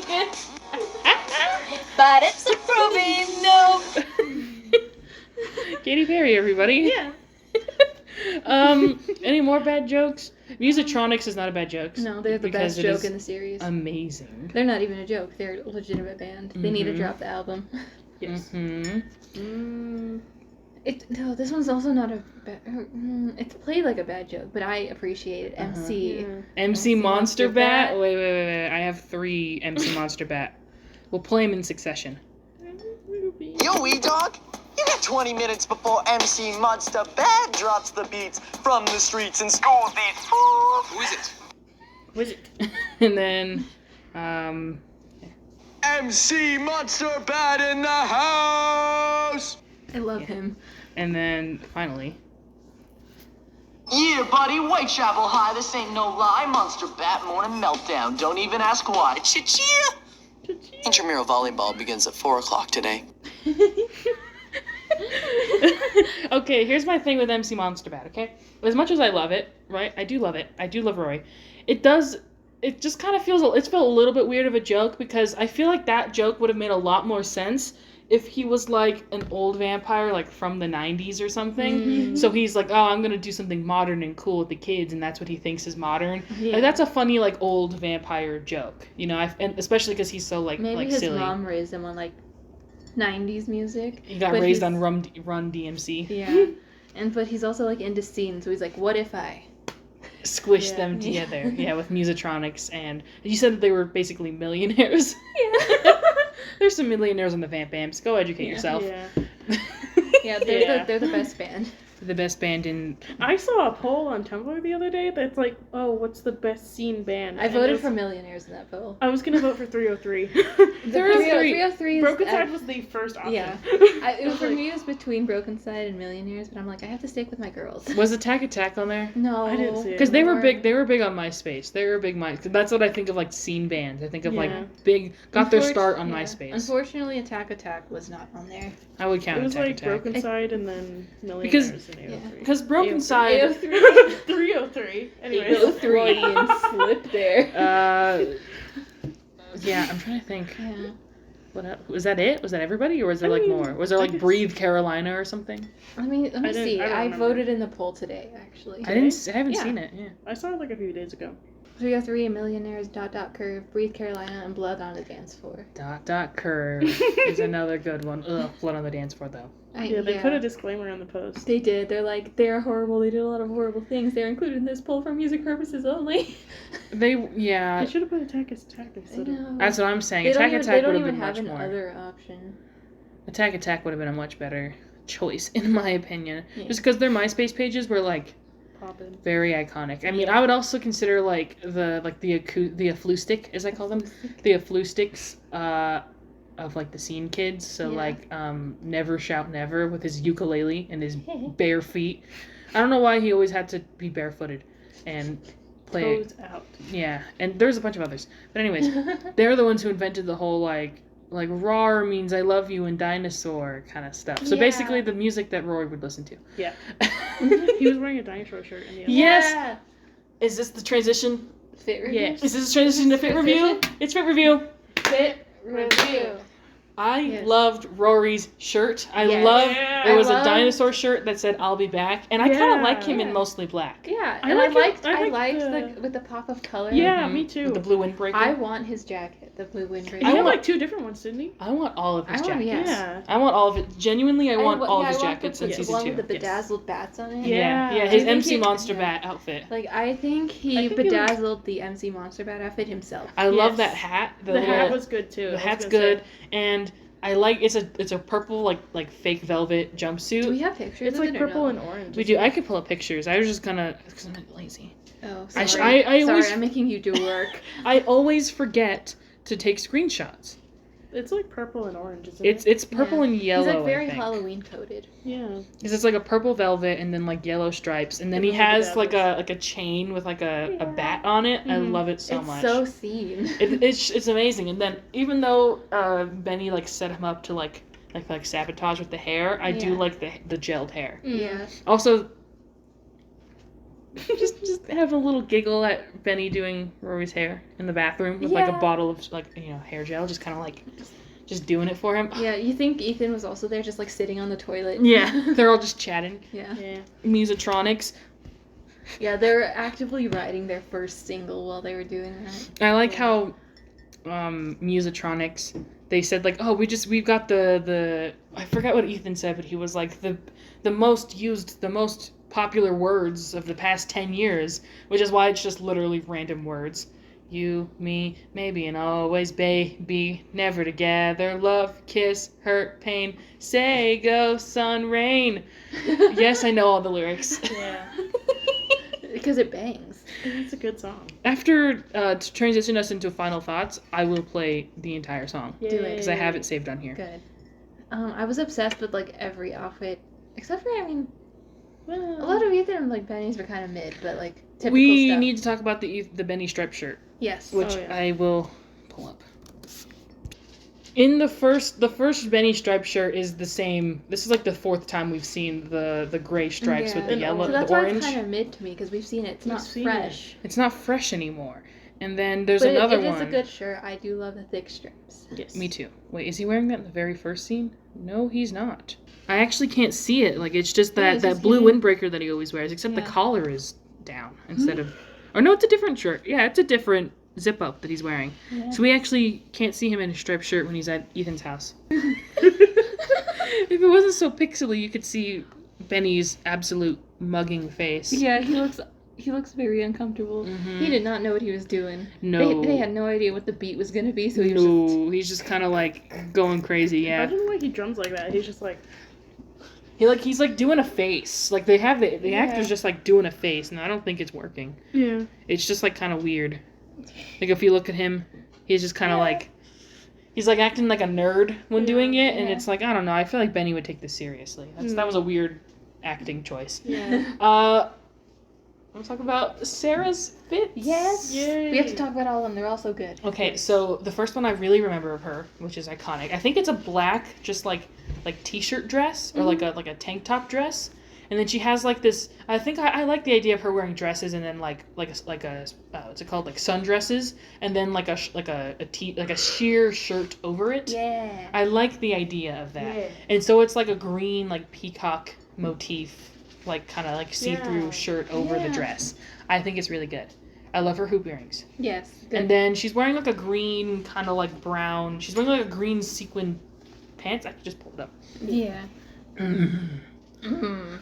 But it's a proving no. Katy Perry, everybody. Yeah. Any more bad jokes? Musitronics is not a bad joke. No, they're the because best it joke is in the series. Amazing. They're not even a joke. They're a legitimate band. They need to Mhm. drop the album. Yes. Mm-hmm. No, this one's also not a bad. It's played like a bad joke, but I appreciate it. MC. Yeah. MC Monster Monster Bat. Bat. Wait. I have 3 MC Monster Bat. We'll play them in succession. Yo, E-Dog, you got 20 minutes before MC Monster Bad drops the beats from the streets and schools these fools. Who is it? Wizard. And then, MC Monster Bad in the house! I love Yeah. him. and then finally, Yeah, buddy, Whitechapel High, this ain't no lie. Monster Bat morning meltdown. Don't even ask why. Cha-chia! Intramural volleyball begins at 4 o'clock today. okay, here's my thing with MC Monster Bat, okay? As much as I love it, right? I do love it. I do love Roy. It just kind of feels, it's felt a little bit weird of a joke because I feel like that joke would have made a lot more sense if he was like an old vampire, like from the 90s or something. So he's like, oh, I'm going to do something modern and cool with the kids, and that's what he thinks is modern. Yeah. Like, that's a funny, like, old vampire joke, you know? And especially because he's so, like, Maybe his silly. mom raised him on like 90s music. He got but raised he's- on Run DMC. Yeah. But he's also like into scene, so he's like, what if I? Squish Yeah. them together, with Musitronics, and you said that they were basically millionaires. Yeah. There's some millionaires on the Vamp Amps. Go educate yourself. Yeah. Yeah, they're Yeah. they're the best band. The best band in. I saw a poll on Tumblr the other day that's like, oh, what's the best scene band? I And it voted was- for Millionaires in that poll. I was gonna vote for 303. The 303 303 is Broken Side was the first option. Yeah. For like- me, it was between Broken Side and Millionaires, but I'm like, I have to stick with my girls. Was Attack Attack on there? No, I didn't see it. Because they were More- big. They were big on MySpace. They were big That's what I think of like scene bands. I think of Yeah. like big. Got their Unfortu- start on yeah. MySpace. Unfortunately, Attack Attack was not on there. I would count It was Attack like Attack. Broken Side and then Because- Millionaires and 803. Because Broken 803. Side. 303. Anyways. 3 and slip there. Yeah, I'm trying to think. Yeah. What else? Was that it? Was that everybody, or was there I like mean, more? Was there I like guess- Breathe Carolina or something? Let me I see. don't I remember. voted in the poll today, actually. I haven't Yeah. seen it. Yeah. I saw it like a few days ago. 303, Millionaires, Curve, Breathe Carolina, and Blood on the Dance Floor. Curve is another good one. Ugh, Blood on the Dance Floor though. Yeah, they put a disclaimer on the post. They did. They're like, they're horrible. They did a lot of horrible things. They're included in this poll for music purposes only. They They should have put Attack Attack I instead of. know. That's what I'm saying. They don't Attack even, Attack they don't would have even been have much an more. other option. Attack Attack would have been a much better choice, in my opinion. Yeah. Just because their MySpace pages were like Poppin'. very iconic. I mean, Yeah. I would also consider like the acoustic, as I call them, the acoustics of like the scene kids. So Yeah. like Never Shout Never with his ukulele and his bare feet. I don't know why he always had to be barefooted, and play. Toes out. Yeah, and there's a bunch of others. But anyways, they're the ones who invented the whole like roar means I love you and dinosaur kind of stuff. So basically the music that Rory would listen to. Yeah. He was wearing a dinosaur shirt in the other Yes. Is this the transition? Fit review. Yes. Is this a transition to fit review? It's fit review. Fit review. I loved Rory's shirt. I Yes. loved Yeah. it was I a dinosaur shirt that said I'll be back, and I kind of like him in mostly black. Yeah, I and liked I it. liked I the liked with the pop of color. Yeah, me too. With the blue windbreaker. I want his jacket, the blue windbreaker. He had like 2 different ones, didn't he? I want all of his jackets. Yeah. I want all of it. Genuinely, I want all of his I want jackets the, in season one 2. with the Yes. bedazzled bats on it. Yeah. Yeah, I his think MC he- Monster yeah. Bat outfit. Like I think he I think it was- bedazzled the MC Monster Bat outfit himself. I love Yes. that hat. The hat was good too. The hat's good, and I like it's a purple like fake velvet jumpsuit. Do we have pictures? It's of like it or purple no? and orange. We do. I could pull up pictures. I was just gonna because I'm lazy. Oh, I sorry. sh- I sorry, always- I'm making you do work. I always forget to take screenshots. It's like purple and orange, isn't It's purple Yeah. and yellow. He's like very I think. Halloween coded. Yeah. Because it's like a purple velvet and then like yellow stripes, and then he And then has like like a chain with like a bat on it. I Mhm. love it so it's much. so seen. It's amazing. And then even though Benny like set him up to like sabotage with the hair, I do Yeah. like the gelled hair. Yeah. Also, just have a little giggle at Benny doing Rory's hair in the bathroom with like a Yeah. bottle of like hair gel, just kind of like just doing it for him. Yeah, you think Ethan was also there just like sitting on the toilet? Yeah, they're all just chatting. Yeah. Yeah. Musatronics. Yeah, they were actively writing their first single while they were doing that. I like how Musatronics, they said like, oh, we've got the I forgot what Ethan said, but he was like the most used, the most popular words of the past 10 years, which is why it's just literally random words. You, me, maybe, and always, baby, never together, love, kiss, hurt, pain, say, go, sun, rain. Yes, I know all the lyrics. Yeah. Because it bangs. It's a good song. After, to transition us into final thoughts, I will play the entire song. Yay. Do it. Because I have it saved on here. Good. I was obsessed with like every outfit, except for a lot of Ethan and like Benny's were kind of mid, but like typical We stuff. need to talk about the Benny striped shirt, Yes. which Oh, yeah. I will pull up. In the first Benny striped shirt is the same. This is like the 4th time we've seen the gray stripes with the And yellow, So the that's why orange. it's kind of mid to me because we've seen it. It's not seen fresh. It's not fresh anymore. And then there's But another it one. is a good shirt. I do love the thick strips. Yes. Me too. Wait, is he wearing that in the very first scene? No, he's not. I actually can't see it. Like it's just Yeah, that it's that just blue hidden. windbreaker that he always wears, except the Yeah. collar is down instead of. Or no, it's a different shirt. Yeah, it's a different zip up that he's wearing. Yeah. So we actually can't see him in a striped shirt when he's at Ethan's house. If it wasn't so pixely, you could see Benny's absolute mugging face. Yeah, he looks very uncomfortable. Mhm. He did not know what he was doing. No. They had no idea what the beat was gonna be, so he was just No, he's just kind of like going crazy. Yeah. Imagine the way he drums like that. He's just like, He's like doing a face. Like they have the Yeah. actor's just like doing a face, and I don't think it's working. yeah. It's just like kind of weird. Like if you look at him, he's just kind of like he's like acting like a nerd when doing it, and Yeah. it's like I don't know. I feel like Benny would take this seriously. That was a weird acting choice. yeah. Let's talk about Sarah's fits. Yes. Yay. We have to talk about all of them. They're all so good. Okay, so the first one I really remember of her, which is iconic. I think it's a black, just like t-shirt dress or like a tank top dress, and then she has like this. I think I like the idea of her wearing dresses and then like a what's it called, like sundresses, and then like a sheer shirt over it. Yeah. I like the idea of that, Yeah. and so it's like a green like peacock motif, like kind of like see-through Yeah. shirt over the Yeah. dress. I think it's really good. I love her hoop earrings. Yes. Good. And then she's wearing like a green, kind of like brown. She's wearing like a green sequin pants. I could just pull it up. yeah.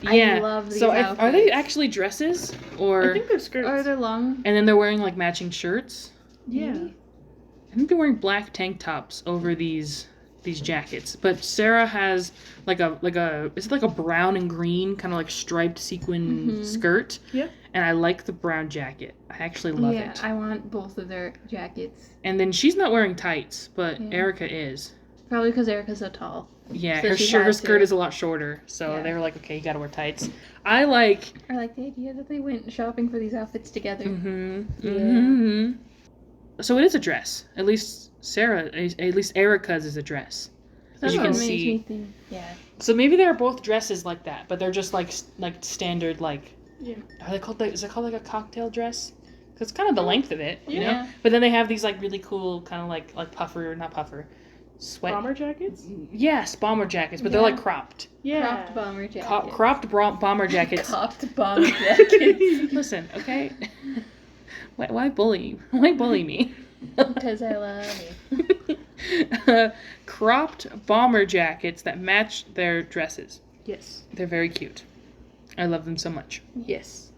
Yeah. I love these so outfits. are they actually dresses or? I think they're skirts. Or they're long. And then they're wearing like matching shirts. yeah. I think they're wearing black tank tops over these jackets. But Sarah has like a is it like a brown and green kind of like striped sequin skirt? Yeah. And I like the brown jacket. I actually love it. I want both of their jackets. And then she's not wearing tights, but Yeah. Erica is. Probably because Erica's so tall. Yeah, So her she had skirt to. is a lot shorter, so Yeah. they were like, okay, you gotta wear tights. I like. I like the idea that they went shopping for these outfits together. So it is a dress. At least Erica's is a dress. That's you what can makes see. me think. Yeah. So maybe they're both dresses like that, but they're just like standard like. Yeah. Are they called? Is it called like a cocktail dress? Because it's kind of the length of it, you know. Yeah. But then they have these like really cool kind of like not puffer, sweat. Bomber jackets? Yes, bomber jackets, but they're like cropped. Yeah. Cropped bomber jackets. Cropped bomber jackets. Cropped bomber jackets. Listen, okay. Why bully? Why bully me? Because I love you. Cropped bomber jackets that match their dresses. Yes. They're very cute. I love them so much. Yes.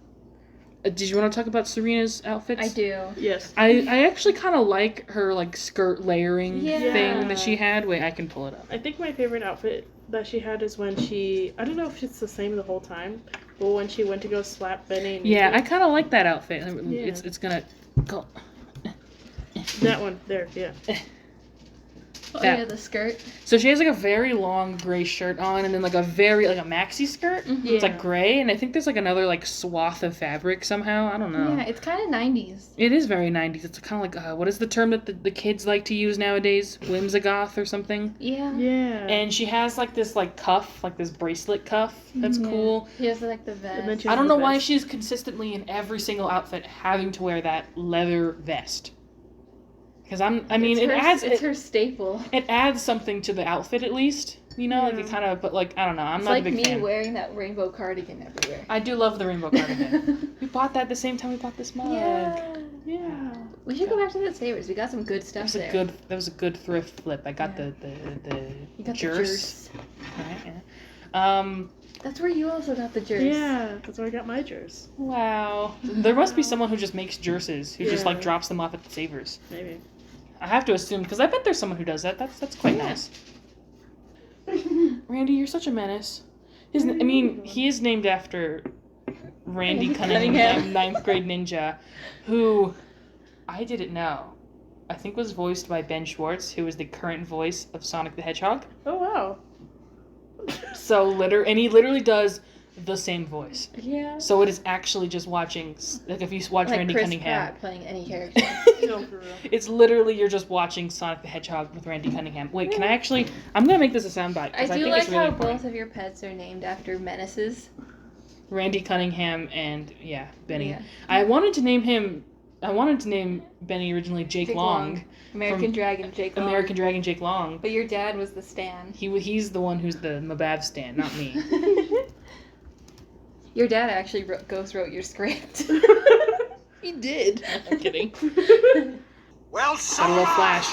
Did you want to talk about Serena's outfits? I do. Yes. I actually kind of like her like skirt layering Yeah. thing that she had. Wait, I can pull it up. I think my favorite outfit that she had is when she, I don't know if it's the same the whole time, but when she went to go slap Benny. And Yeah, I Ethan. kind of like that outfit. Yeah. It's gonna go. That one, there, yeah. Oh That- yeah, the skirt. So she has like a very long gray shirt on, and then like a maxi skirt. Mhm. It's like Yeah. gray, and I think there's like another like swath of fabric somehow. I don't know. Yeah, it's kind of 90s. It is very 90s. It's kind of like what is the term that the kids like to use nowadays? Whimsigoth or something. Yeah. Yeah. And she has like this like cuff, like this bracelet cuff. That's Yeah. cool. She has like the vest. And then she I don't has know the why vest. she's consistently in every single outfit having to wear that leather vest. Because it's her staple. it adds something to the outfit at least, you know. Like it kind of, but like I don't know, I'm It's not like a big me fan. wearing that rainbow cardigan everywhere. I do love the rainbow cardigan. We bought that the same time we bought this mug. Yeah. We should go back to that Savers. We got some good stuff there. That was a good thrift flip. I got Yeah. the You got jerse. the jerse. Right, yeah. That's where you also got the jerse. Yeah, that's where I got my jerse. Wow. There must be someone who just makes jerses, who just like Yeah. drops them off at the Savers. Maybe. I have to assume, because I bet there's someone who does that. That's quite nice. Randy, you're such a menace. He is named after Randy Cunningham, 9th grade ninja, who I didn't know. I think was voiced by Ben Schwartz, who is the current voice of Sonic the Hedgehog. Oh, wow. So he literally does the same voice. Yeah. So it is actually just watching, like if you watch Like Randy Chris Cunningham. Pratt playing any character. No, for real. It's literally you're just watching Sonic the Hedgehog with Randy Cunningham. Wait, can I actually? I'm gonna make this a soundbite I because I do think like it's really how important. both of your pets are named after menaces. Randy Cunningham and Benny. Yeah. I wanted to name Benny originally Jake Long. American from Dragon Jake Long. American Dragon Jake Long. But your dad was the Stan. He's the one who's the mbav stan, not me. Your dad actually wrote your script. He did. I'm kidding. Well, Got a little flash.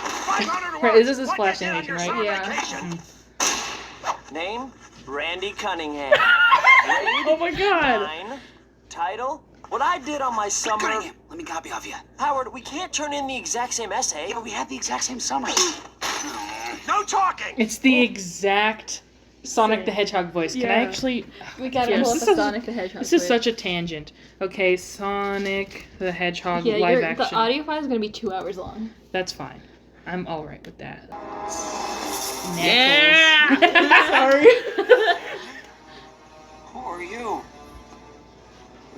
Right, this is Flash animation, right? Yeah. Name? Randy Cunningham. Oh my god! 9. Title? What I did on my summer... Cunningham, let me copy off you. Howard, we can't turn in the exact same essay. Yeah, but we had the exact same summer. No talking! It's the exact Sonic the Hedgehog voice. Can I Yeah. actually... We gotta Yes, pull up this a is- Sonic the Hedgehog. This is clip. such a tangent. Okay, Sonic the Hedgehog Yeah, live the action. audio file is gonna be 2 hours long. That's fine. I'm all right with that. Yeah! Sorry. Who are you?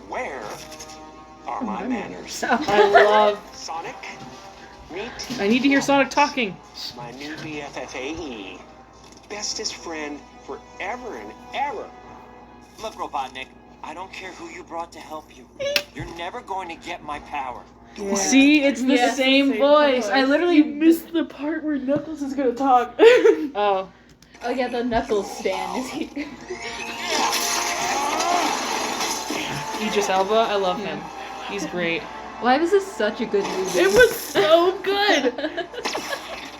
Where are my manners? I love... Sonic, meet I need to hear Sonic talking. my new BFFAE. Bestest friend forever and ever. Look, Robotnik, I don't care who you brought to help you. You're never going to get my power. See, it's the Yeah, same voice. I literally You missed the part where Knuckles is gonna talk. Oh. Oh yeah, the Knuckles stand is here. Idris Elba, I love him. He's great. Why was this such a good movie? It was so good!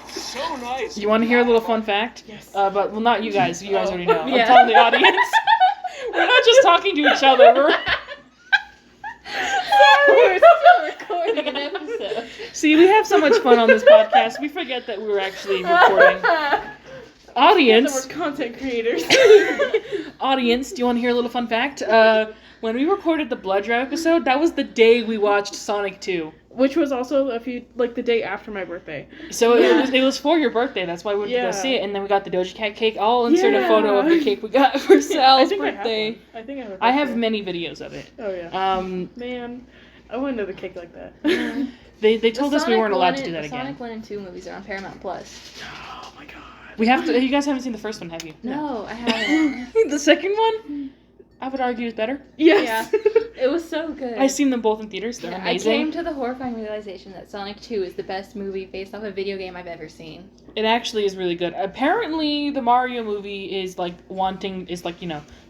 So nice. You want to hear a little fun fact? Yes. But well, not you guys. You guys already know. Yeah. I'm telling the audience. We're not just talking to each other. We're still recording an episode. See, we have so much fun on this podcast. We forget that we're actually recording. Audience. So we're content creators. Audience, do you want to hear a little fun fact? When we recorded the Blood Drive episode, that was the day we watched Sonic 2. Which was also the day after my birthday. So it was for your birthday. That's why we went to go see it. And then we got the Doja Cat cake. I'll insert a photo of the cake we got for Sal's birthday. I think I have. I have many videos of it. Oh yeah. Man, I want another cake like that. They told us we weren't allowed to do that again. Sonic 1 and 2 movies are on Paramount Plus. Oh my god. We have to. You guys haven't seen the first one, have you? No, I haven't. The second one, I would argue, is better. Yes. Yeah. It was so good. I've seen them both in theaters. They're amazing. I came to the horrifying realization that Sonic 2 is the best movie based off a video game I've ever seen. It actually is really good. Apparently, the Mario movie is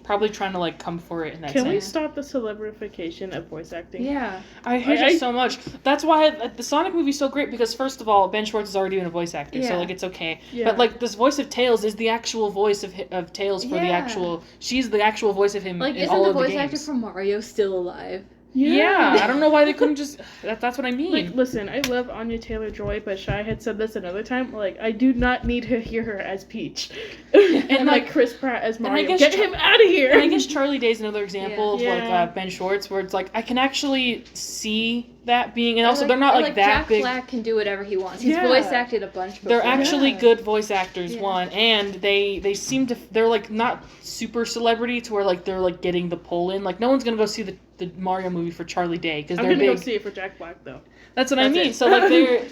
probably trying to come for it in that sense. Can we stop the celebrification of voice acting? Yeah. I hate it so much. That's why the Sonic movie is so great, because first of all, Ben Schwartz has already been a voice actor, so it's okay. Yeah. But this voice of Tails is the actual voice of Tails for the actual. She's the actual voice of him in all of the games. Isn't the voice actor from Mario still alive? Yeah, I don't know why they couldn't just. That's what I mean. Listen, I love Anya Taylor-Joy, but Shay had said this another time. I do not need to hear her as Peach, and Chris Pratt as Mario. Get him out of here. And I guess Charlie Day is another example of Ben Schwartz, where it's I can actually see that being, and also they're not that Jack big. Jack Black can do whatever he wants. He's voice acted a bunch before. They're actually good voice actors, one, and they seem to, they're not super celebrity to where they're getting the pull in. No one's gonna go see the Mario movie for Charlie Day because they're big. I'm gonna go see it for Jack Black though. That's what I mean. So they're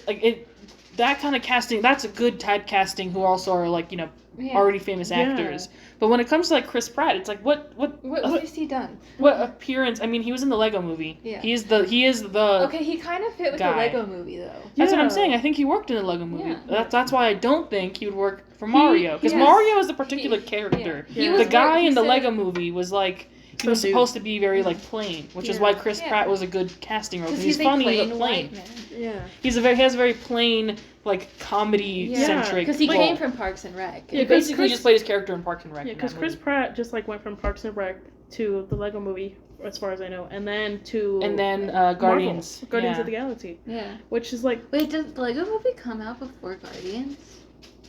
that kind of casting. That's a good type casting who also are already famous actors. But when it comes to Chris Pratt, it's what has he done? What appearance? I mean, he was in the Lego movie. Yeah. He is the Okay, he kind of fit with the Lego movie though. That's what I'm saying. I think he worked in the Lego movie. Yeah. That's why I don't think he would work for Mario, because Mario is a particular character. Yeah. The guy in the Lego movie was he was supposed to be very plain, which is why Chris Pratt was a good casting role, because he's funny but plain. Yeah. He has a very plain comedy centric. Because he came from Parks and Rec. He basically just played his character in Parks and Rec. Yeah, because Chris Pratt just went from Parks and Rec to the Lego movie, as far as I know, and then Guardians of the Galaxy. Yeah. Which is Wait, did the Lego movie come out before Guardians?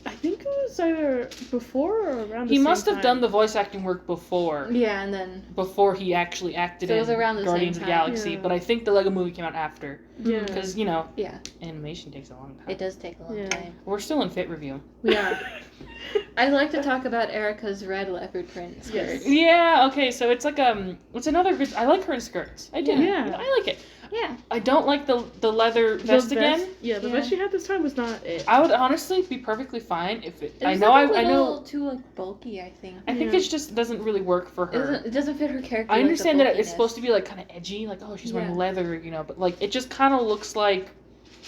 I think it was either before or around the same time. He must have done the voice acting work before. Yeah, and then... Before he actually acted in Guardians of the Galaxy. Yeah. But I think the Lego movie came out after. Yeah. Because, animation takes a long time. It does take a long time. We're still in Fit Review. Yeah. I'd like to talk about Erica's red leopard print skirt. Yes. Yeah, okay, so it's it's another good... I like her in skirts. I do. Yeah. I like it. Yeah. I don't like the leather vest again. Yeah, the vest she had this time was not it. I would honestly be perfectly fine if it. I know too bulky. I think. I think it just doesn't really work for her. It doesn't fit her character. I understand that it's supposed to be kind of edgy, she's wearing leather, but it just kind of looks like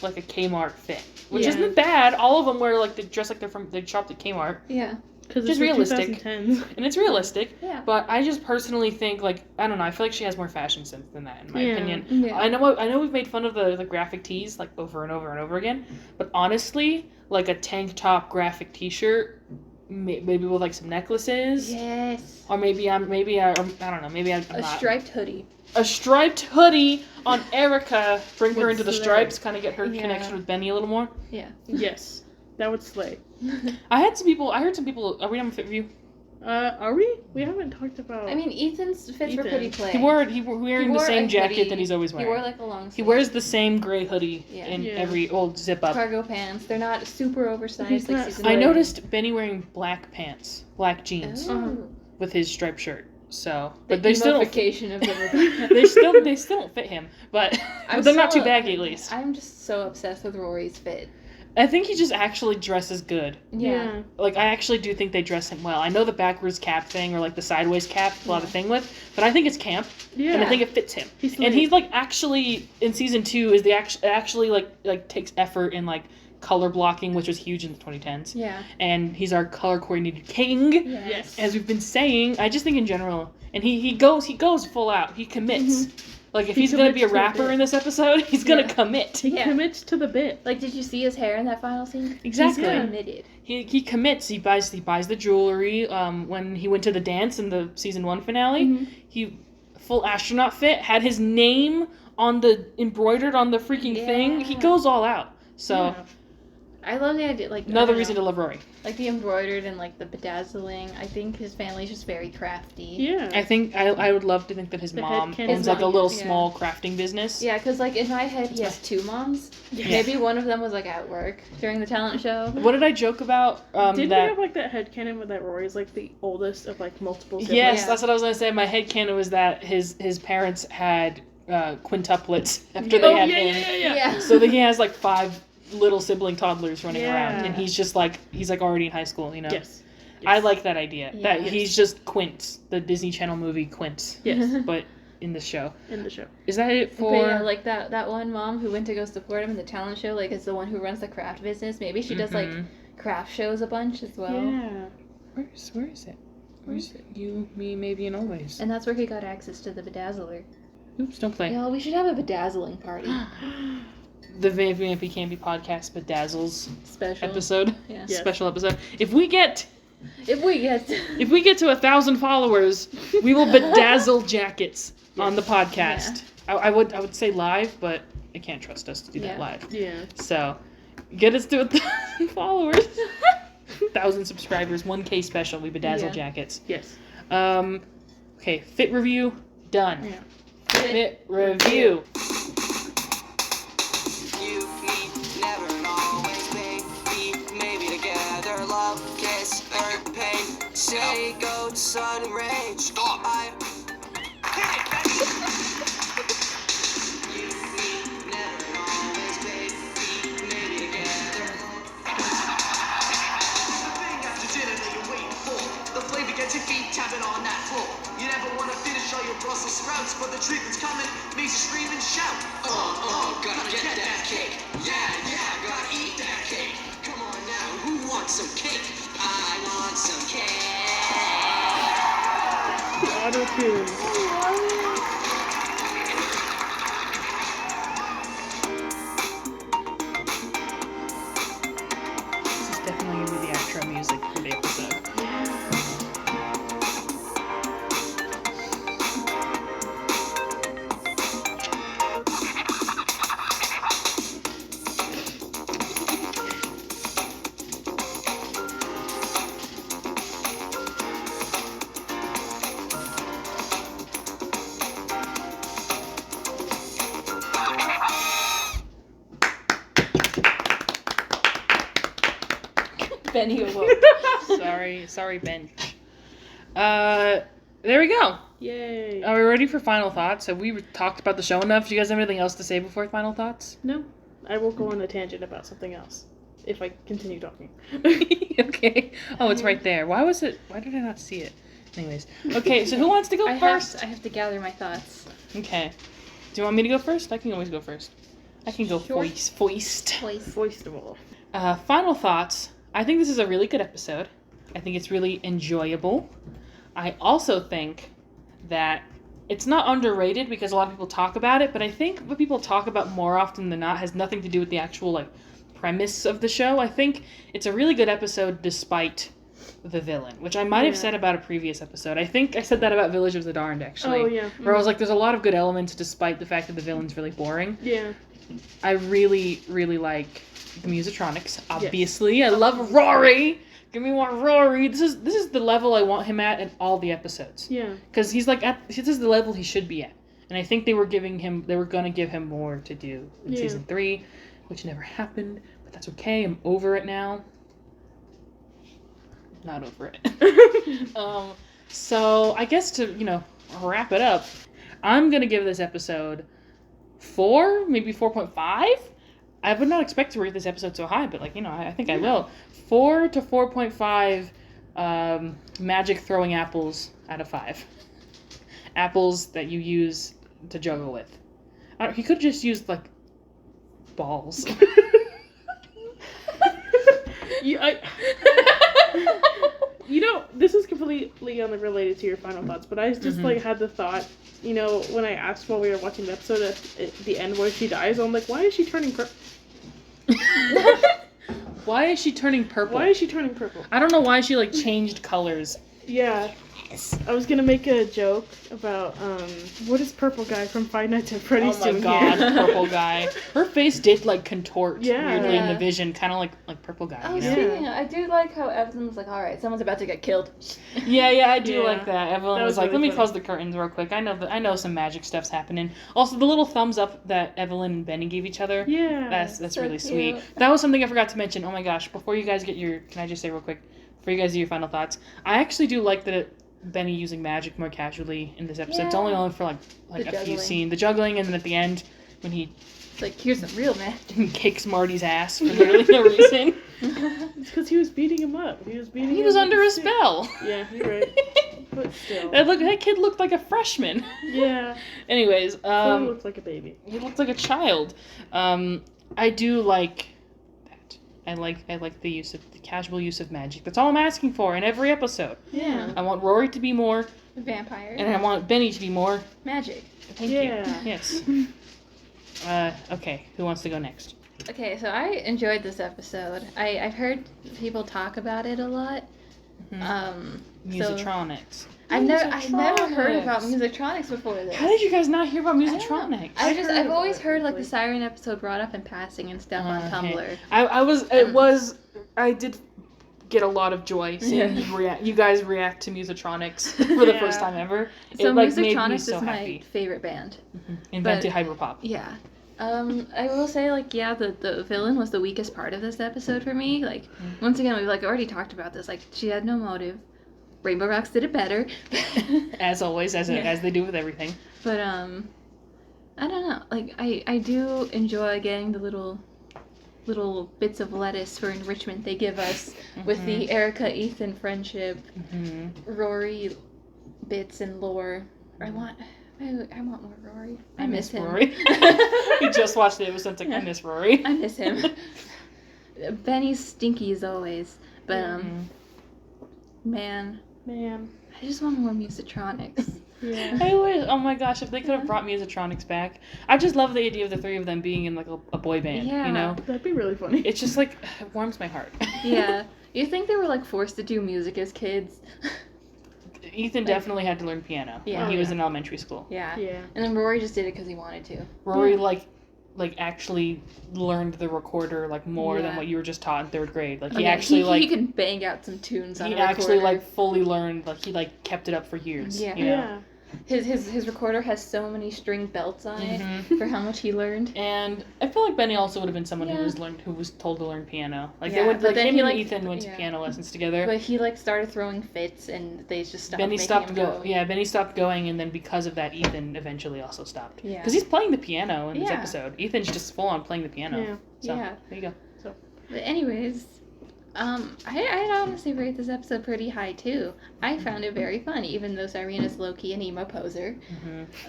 a Kmart fit, which isn't bad. All of them wear they dress like they shopped at Kmart. Yeah. Because it's realistic, 2010s. And it's realistic. Yeah. But I just personally think I don't know. I feel like she has more fashion sense than that, in my opinion. Yeah. I know we've made fun of the graphic tees over and over and over again, but honestly, a tank top graphic T-shirt, maybe with some necklaces. Yes. Or maybe I don't know. Maybe I'm a not. Striped hoodie. A striped hoodie on Erica. Bring her into the stripes. Kind of get her connection with Benny a little more. Yeah. Yes. That would slay. I heard some people. Are we on Fit Review? Are we? We haven't talked about. I mean, Ethan's fits were pretty plain. He wearing the same jacket that he's always wearing. He wore a long sleeve. He wears the same gray hoodie in every old zip up. Cargo pants. They're not super oversized. I noticed Benny wearing black pants, black jeans, Ooh. With his striped shirt. So, but they still don't. They still don't fit him, but they're not too baggy at least. I'm just so obsessed with Rory's fit. I think he just actually dresses good. Yeah. I actually do think they dress him well. I know the backwards cap thing or the sideways cap a lot of thing with, but I think it's camp. Yeah. And I think it fits him. He's actually in season 2 is actually takes effort in color blocking, which was huge in the 2010s. Yeah. And he's our color coordinated king. Yes. As we've been saying. I just think in general, and he goes full out. He commits. Mm-hmm. If he's gonna be a rapper in this episode, he's gonna commit. He commits to the bit. Did you see his hair in that final scene? Exactly. He's committed. He commits. He buys the jewelry. When he went to the dance in the season 1 finale, he full astronaut fit, had his name embroidered on the freaking thing. He goes all out. So I love the idea, like Another reason to love Rory. Like the embroidered and like the bedazzling. I think his family's just very crafty. Yeah. I think I would love to think that his mom owns like a little small crafting business. Yeah, because like in my head he has 2 moms. Yeah. Maybe one of them was like at work during the talent show. What did I joke about? Did we have like that headcanon with that Rory's like the oldest of like multiple siblings? Yes, that's what I was gonna say. My headcanon was that his parents had quintuplets after they had him. Yeah. So that he has like 5 little sibling toddlers running around, and he's already in high school, you know. Yes. I like that idea. Yeah. That he's just Quint, the Disney Channel movie Quint. Yes. But in the show. In the show. Is that it for? But yeah, like that one mom who went to go support him in the talent show, like is the one who runs the craft business. Maybe she does like craft shows a bunch as well. Yeah. Where is it? Where's it? You, me, maybe, and always. And that's where he got access to the bedazzler. Oops, don't play. Yo, we should have a bedazzling party. The Vampy Wampy Campy Podcast bedazzles Special episode. Yeah. Yes. Special episode. If we get If we get to 1,000 followers, we will bedazzle jackets on the podcast. Yeah. I would say live, but I can't trust us to do that live. Yeah. So get us to 1,000 followers. 1,000 subscribers, 1K special. We bedazzle jackets. Yes. Okay, fit review done. Yeah. Fit review. You, me, never and always, baby. Maybe together, love, kiss, hurt, pain. Say, go to sun and rain. Stop. You, me, never and always, baby. Maybe together. The thing after dinner that you're waiting for. The flavor gets your feet tapping on that floor. You never want to finish all your Brussels sprouts, but the treatment's coming, makes you scream and shout. Gotta get that cake. Yeah, gotta eat that cake. Come on now, who wants some cake? I want some cake. Auto-tune. This is definitely going to be the outro music for the episode. Benny awoke. Sorry, Ben. There we go. Yay. Are we ready for final thoughts? Have we talked about the show enough? Do you guys have anything else to say before final thoughts? No. I will go on a tangent about something else. If I continue talking. Okay. Oh, it's right there. Why did I not see it? Anyways. Okay, so who wants to go first? I have to gather my thoughts. Okay. Do you want me to go first? I can always go first. I can go Sure. foist. Voice of all. Final thoughts. I think this is a really good episode. I think it's really enjoyable. I also think that it's not underrated because a lot of people talk about it, but I think what people talk about more often than not has nothing to do with the actual premise of the show. I think it's a really good episode despite the villain, which I might have said about a previous episode. I think I said that about Village of the Darned, actually. Oh, yeah. Where I was like, there's a lot of good elements despite the fact that the villain's really boring. Yeah. I really, really like the Musatronics, obviously. Yes. I love Rory! Give me more Rory! This is the level I want him at in all the episodes. Yeah. Because he's this is the level he should be at. And I think they were gonna give him more to do in season 3, which never happened, but that's okay. I'm over it now. Not over it. So I guess to, wrap it up, I'm gonna give this episode 4, maybe 4.5. I would not expect to rate this episode so high, but I think I will. 4 to 4.5 magic throwing apples out of 5. Apples that you use to juggle with. He could just use balls. This is completely unrelated to your final thoughts, but I just had the thought, when I asked while we were watching the episode at the end where she dies, I'm like, why is she turning purple? Why is she turning purple? Why is she turning purple? I don't know why she changed colors Yeah. I was gonna make a joke about what is purple guy from Five Nights at Freddy's Oh my doing god, here? purple guy. Her face did like contort weirdly in the Yeah. vision, kind of like purple guy. Oh, You know? speaking of, I do like how Evelyn's like, all right, someone's about to get killed. Yeah, I do Yeah. like that. Evelyn That was was like, really "Let me funny. close the curtains real quick. I know some magic stuff's happening." Also, the little thumbs up that Evelyn and Benny gave each other. Yeah. That's So really cute. sweet. That was something I forgot to mention. Oh my gosh! Before you guys get your, can I just say real quick, before you guys do your final thoughts, I actually do like that Benny using magic more casually in this episode. It's Yeah. only for like The a few juggling. scenes, the juggling, and then at the end when he It's like, here's some real magic. kicks Marty's ass for literally no reason. It's because he was beating him up. He was beating. He him was with under a stick. spell. Yeah, you're right. But still. That kid looked like a freshman. Yeah. Anyways, He looked like a baby. he looked like a child. I do like that. I like the casual use of magic. That's all I'm asking for in every episode. Yeah. I want Rory to be more, Vampire. and I want Benny to be more. Magic. Thank Yeah. you. Yes. Okay, who wants to go next? Okay, so I enjoyed this episode. I've heard people talk about it a lot. So Musatronics. I've never heard about Musatronics. Musatronics before this. How did you guys not hear about I don't know. Musatronics? I've always about it heard like the briefly. Siren episode brought up in passing and stuff on Tumblr. I did get a lot of joy seeing you guys react to Musatronics for the first time ever. So It like made me Musatronics so is my happy. favorite band. Invented but- hyperpop. Yeah. I will say, like, yeah, the villain was the weakest part of this episode for me. Like, once again, we've, like, already talked about this. Like, she had no motive. Rainbow Rocks did it better. As always, as they do with everything. But, I don't know. Like, I do enjoy getting the little bits of lettuce for enrichment they give us with the Erica-Ethan friendship, Rory bits and lore. I want more Rory. I miss him. Rory. We just watched the episode. Like, I miss Rory. I miss him. Benny's stinky as always, but man, I just want more Musatronics. Yeah. I wish. Oh my gosh, if they could have brought Musatronics back, I just love the idea of the three of them being in like a boy band. Yeah. You know, That'd be really funny. it's just like it warms my heart. Yeah, you think they were like forced to do music as kids? Ethan definitely had to learn piano Yeah. when he was in elementary school. Yeah. Yeah. And then Rory just did it because he wanted to. Rory like actually learned the recorder like more than Yeah. what you were just taught in third grade. Like he Yeah, actually like he could bang out some tunes on he a recorder. actually like fully learned. Like he like kept it up for years. Yeah. You know? Yeah. His recorder has so many string belts on it for how much he learned. And I feel like Benny also would have been someone Yeah. who was told to learn piano. Like Yeah, they would but like then him he, and like- Ethan went to yeah. piano lessons together. But he like started throwing fits and they just stopped Benny making stopped him go. go. Yeah, Benny stopped going, and then because of that, Ethan eventually also stopped. Yeah. Because he's playing the piano in this Yeah. episode. Ethan's just full on playing the piano. Yeah. So, Yeah. there you go. But anyways, I honestly rate this episode pretty high too. I found it very fun, even though Sirena's low-key an emo poser.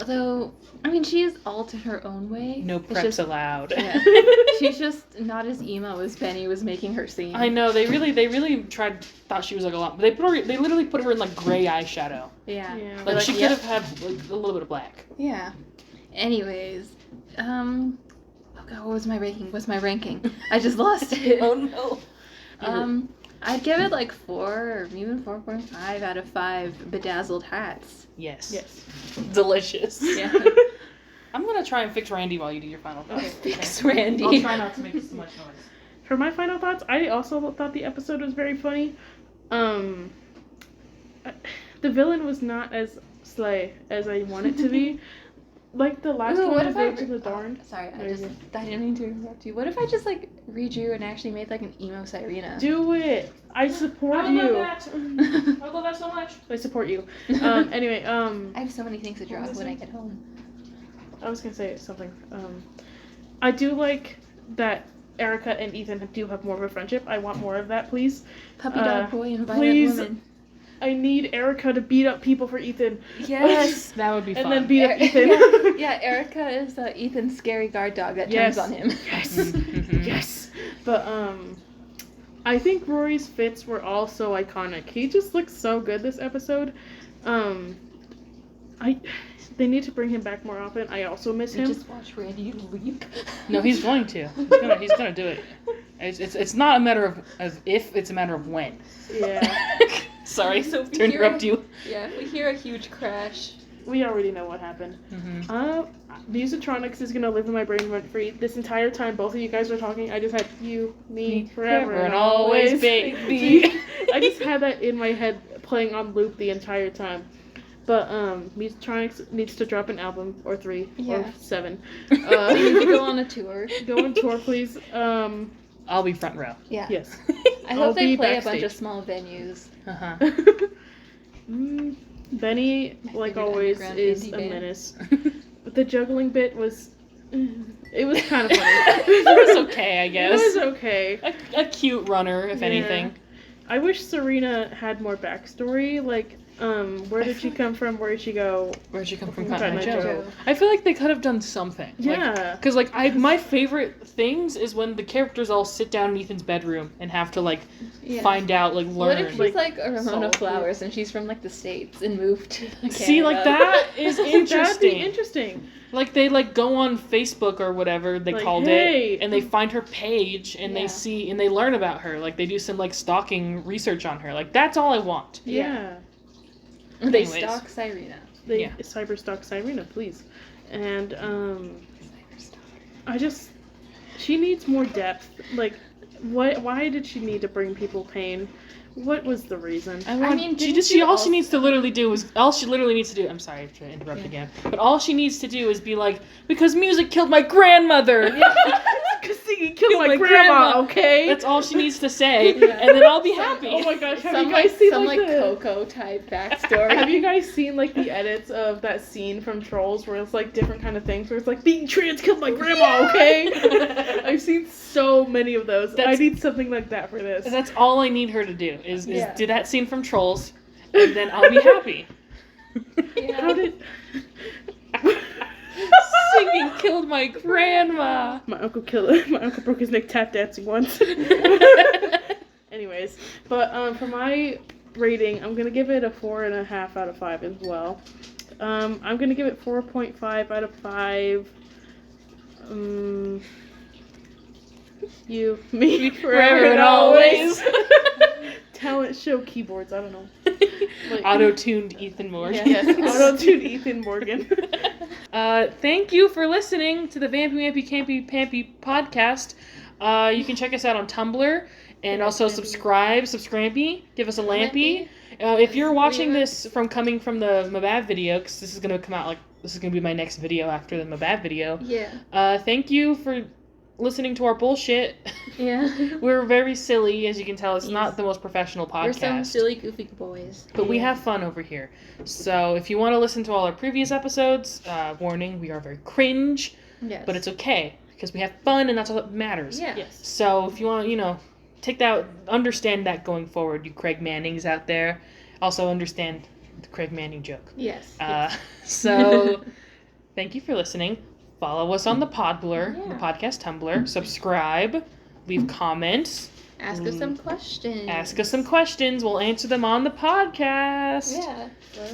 Although, I mean, she is alt in her own way. No It's preps just- allowed. Yeah. She's just not as emo as Benny was making her seem. I know they really thought she was like a lot, but they literally put her in like gray eyeshadow. Yeah. Yeah. Like, They're she "Yep." could have had like, a little bit of black. Yeah. Anyways, oh god, what was my ranking? I just lost it. Oh no. I'd give it like 4 or even 4.5 out of 5 bedazzled hats. Yes. Yes. Delicious. Yeah. I'm gonna try and fix Randy while you do your final thoughts. Fix Randy. I'll try not to make too much noise. For my final thoughts, I also thought the episode was very funny. The villain was not as slay as I want it to be. Like the last Ooh, one what was if I to the darn. Sorry, There you I didn't mean to interrupt you. What if I just like redrew and actually made like an emo Sirena? Do it. I support I you. love that. I love that so much. I support you. Anyway, I have so many things to draw when I get home. I was gonna say something. I do like that Erica and Ethan do have more of a friendship. I want more of that, please. Puppy dog boy and violent please. woman. I need Erica to beat up people for Ethan. Yes. That would be fun. And then beat up Ethan. Yeah, Erica is Ethan's scary guard dog that Yes. turns on him. Yes. Yes. But I think Rory's fits were all so iconic. He just looks so good this episode. They need to bring him back more often. I also miss We him. just watch Randy leap. No, he's going to. He's gonna do it. It's not a matter of if, it's a matter of when. Yeah. Sorry So if to we hear interrupt you. Yeah, if we hear a huge crash. We already know what happened. Musitronics is gonna live in my brain rent free. This entire time both of you guys were talking, I just had you, me, forever and always, baby. I just had that in my head playing on loop the entire time. But Musitronics needs to drop an album or 3 or 7. We need to go on a tour. Go on tour, please. I'll be front row. Yeah. Yes. I I'll hope they be play backstage. a bunch of small venues. Benny, like Favorite always, underground is indie a band. menace. But the juggling bit was... It was kind of funny. It was okay, I guess. It was okay. A cute runner, if anything. I wish Serena had more backstory. Like, where did she come from? Where did she go? Where'd she come from? Cotton Cotton Eye Eye Joe. Joe. I feel like they could have done something. Yeah. Because, my favorite things is when the characters all sit down in Ethan's bedroom and have to, find out, learn. What if she's like a Ramona solve Flowers and she's from the States and moved to Canada? See, that is interesting. That'd be interesting. They go on Facebook or whatever they called hey. it, and they find her page and they see and they learn about her. They do some stalking research on her. That's all I want. Yeah. They Anyways. stalk Sirena. They cyberstalk Serena, please. And she needs more depth. Why did she need to bring people pain? What was the reason? All she needs to literally do is I'm sorry to interrupt again, but all she needs to do is be because music killed my grandmother. Because singing killed my grandma, okay? That's all she needs to say, and then I'll be happy. Oh my gosh, have Some you guys seen some the... Coco type backstory. Have you guys seen the edits of that scene from Trolls where it's different kind of things where it's being trans killed my grandma, okay? I've seen so many of those. I need something like that for this. That's all I need her to do is do that scene from Trolls, and then I'll be happy. Yeah. How did... Singing killed my grandma. My uncle broke his neck tap dancing once. Anyways, but for my rating, I'm gonna give it a 4.5 out of 5 as well. I'm gonna give it 4.5 out of 5. You, me, forever and always. Talent show keyboards. I don't know. Auto-tuned Ethan Morgan. Yes, auto-tuned Ethan Morgan. Thank you for listening to the Vampy Wampy Campy Podcast. You can check us out on Tumblr and also subscribe-y, give us a lampy. If you're watching this coming from the mbav video, because this is going to come out this is going to be my next video after the mbav video. Yeah. Thank you for listening to our bullshit. Yeah. We're very silly, as you can tell. It's not the most professional podcast. We're some silly, goofy boys. But we have fun over here. So if you want to listen to all our previous episodes, warning, we are very cringe. Yes. But it's okay, because we have fun and that's all that matters. Yeah. Yes. So if you want, understand that going forward, you Craig Mannings out there. Also understand the Craig Manning joke. Yes. So thank you for listening. Follow us on the Podblur, the podcast Tumblr. Subscribe. Leave comments. Ask us some questions. Ask us some questions. We'll answer them on the podcast. Yeah. Or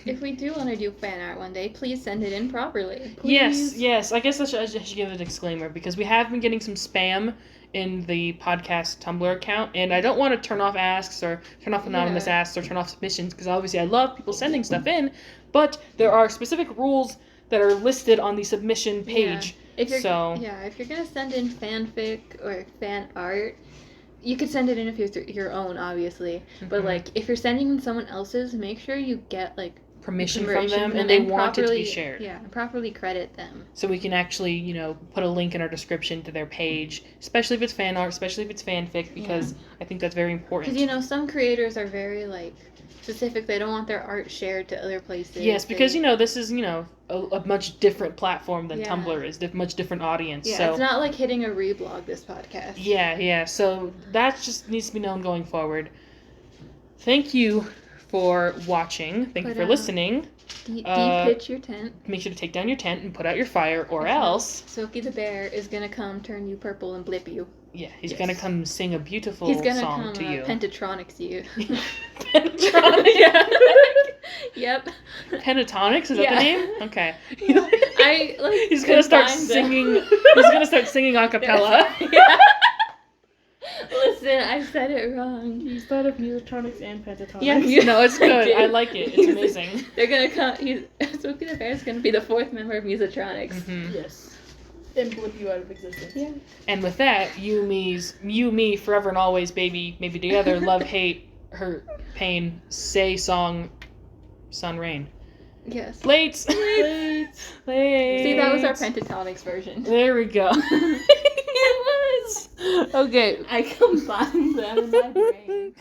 if we do want to do fan art one day, please send it in properly. Please. Yes. I guess I should give a disclaimer because we have been getting some spam in the podcast Tumblr account, and I don't want to turn off asks or turn off anonymous asks or turn off submissions because obviously I love people sending stuff in, but there are specific rules that are listed on the submission page. If you're gonna send in fanfic or fan art, you could send it in if it's your own, obviously. Mm-hmm. But if you're sending in someone else's, make sure you get permission from them and they want it to be shared. Yeah, and properly credit them. So we can actually, put a link in our description to their page, especially if it's fan art, especially if it's fanfic, because I think that's very important. Because some creators are very specific. They don't want their art shared to other places. Yes, because this is a much different platform than Tumblr is, much different audience. Yeah, so it's not like hitting a reblog, this podcast. Yeah. So that just needs to be known going forward. Thank you for watching. Thank you for listening. Pitch your tent. Make sure to take down your tent and put out your fire, or else Soki the bear is gonna come turn you purple and blip you. Yeah, he's gonna come sing a beautiful song to you. Pentatronics you. Pentatronics? Yeah. Yep. Pentatonics? Is that the name? Okay. He's gonna start singing. He's gonna start singing a cappella. Yeah. Listen. Listen, I said it wrong. You thought of Musatronics and Pentatonics. Yeah, No, it's good. I like it. It's amazing. They're gonna come. Smokey the Bear's gonna be the 4th member of Musatronics. Mm-hmm. Yes. And blip you out of existence. Yeah. And with that, you, me, forever and always, baby, maybe together, love, hate, hurt, pain, say, song, sun, rain. Yes. Late. Wait. See, that was our Pentatonics version. There we go. It was. Okay. I combined them in my brain.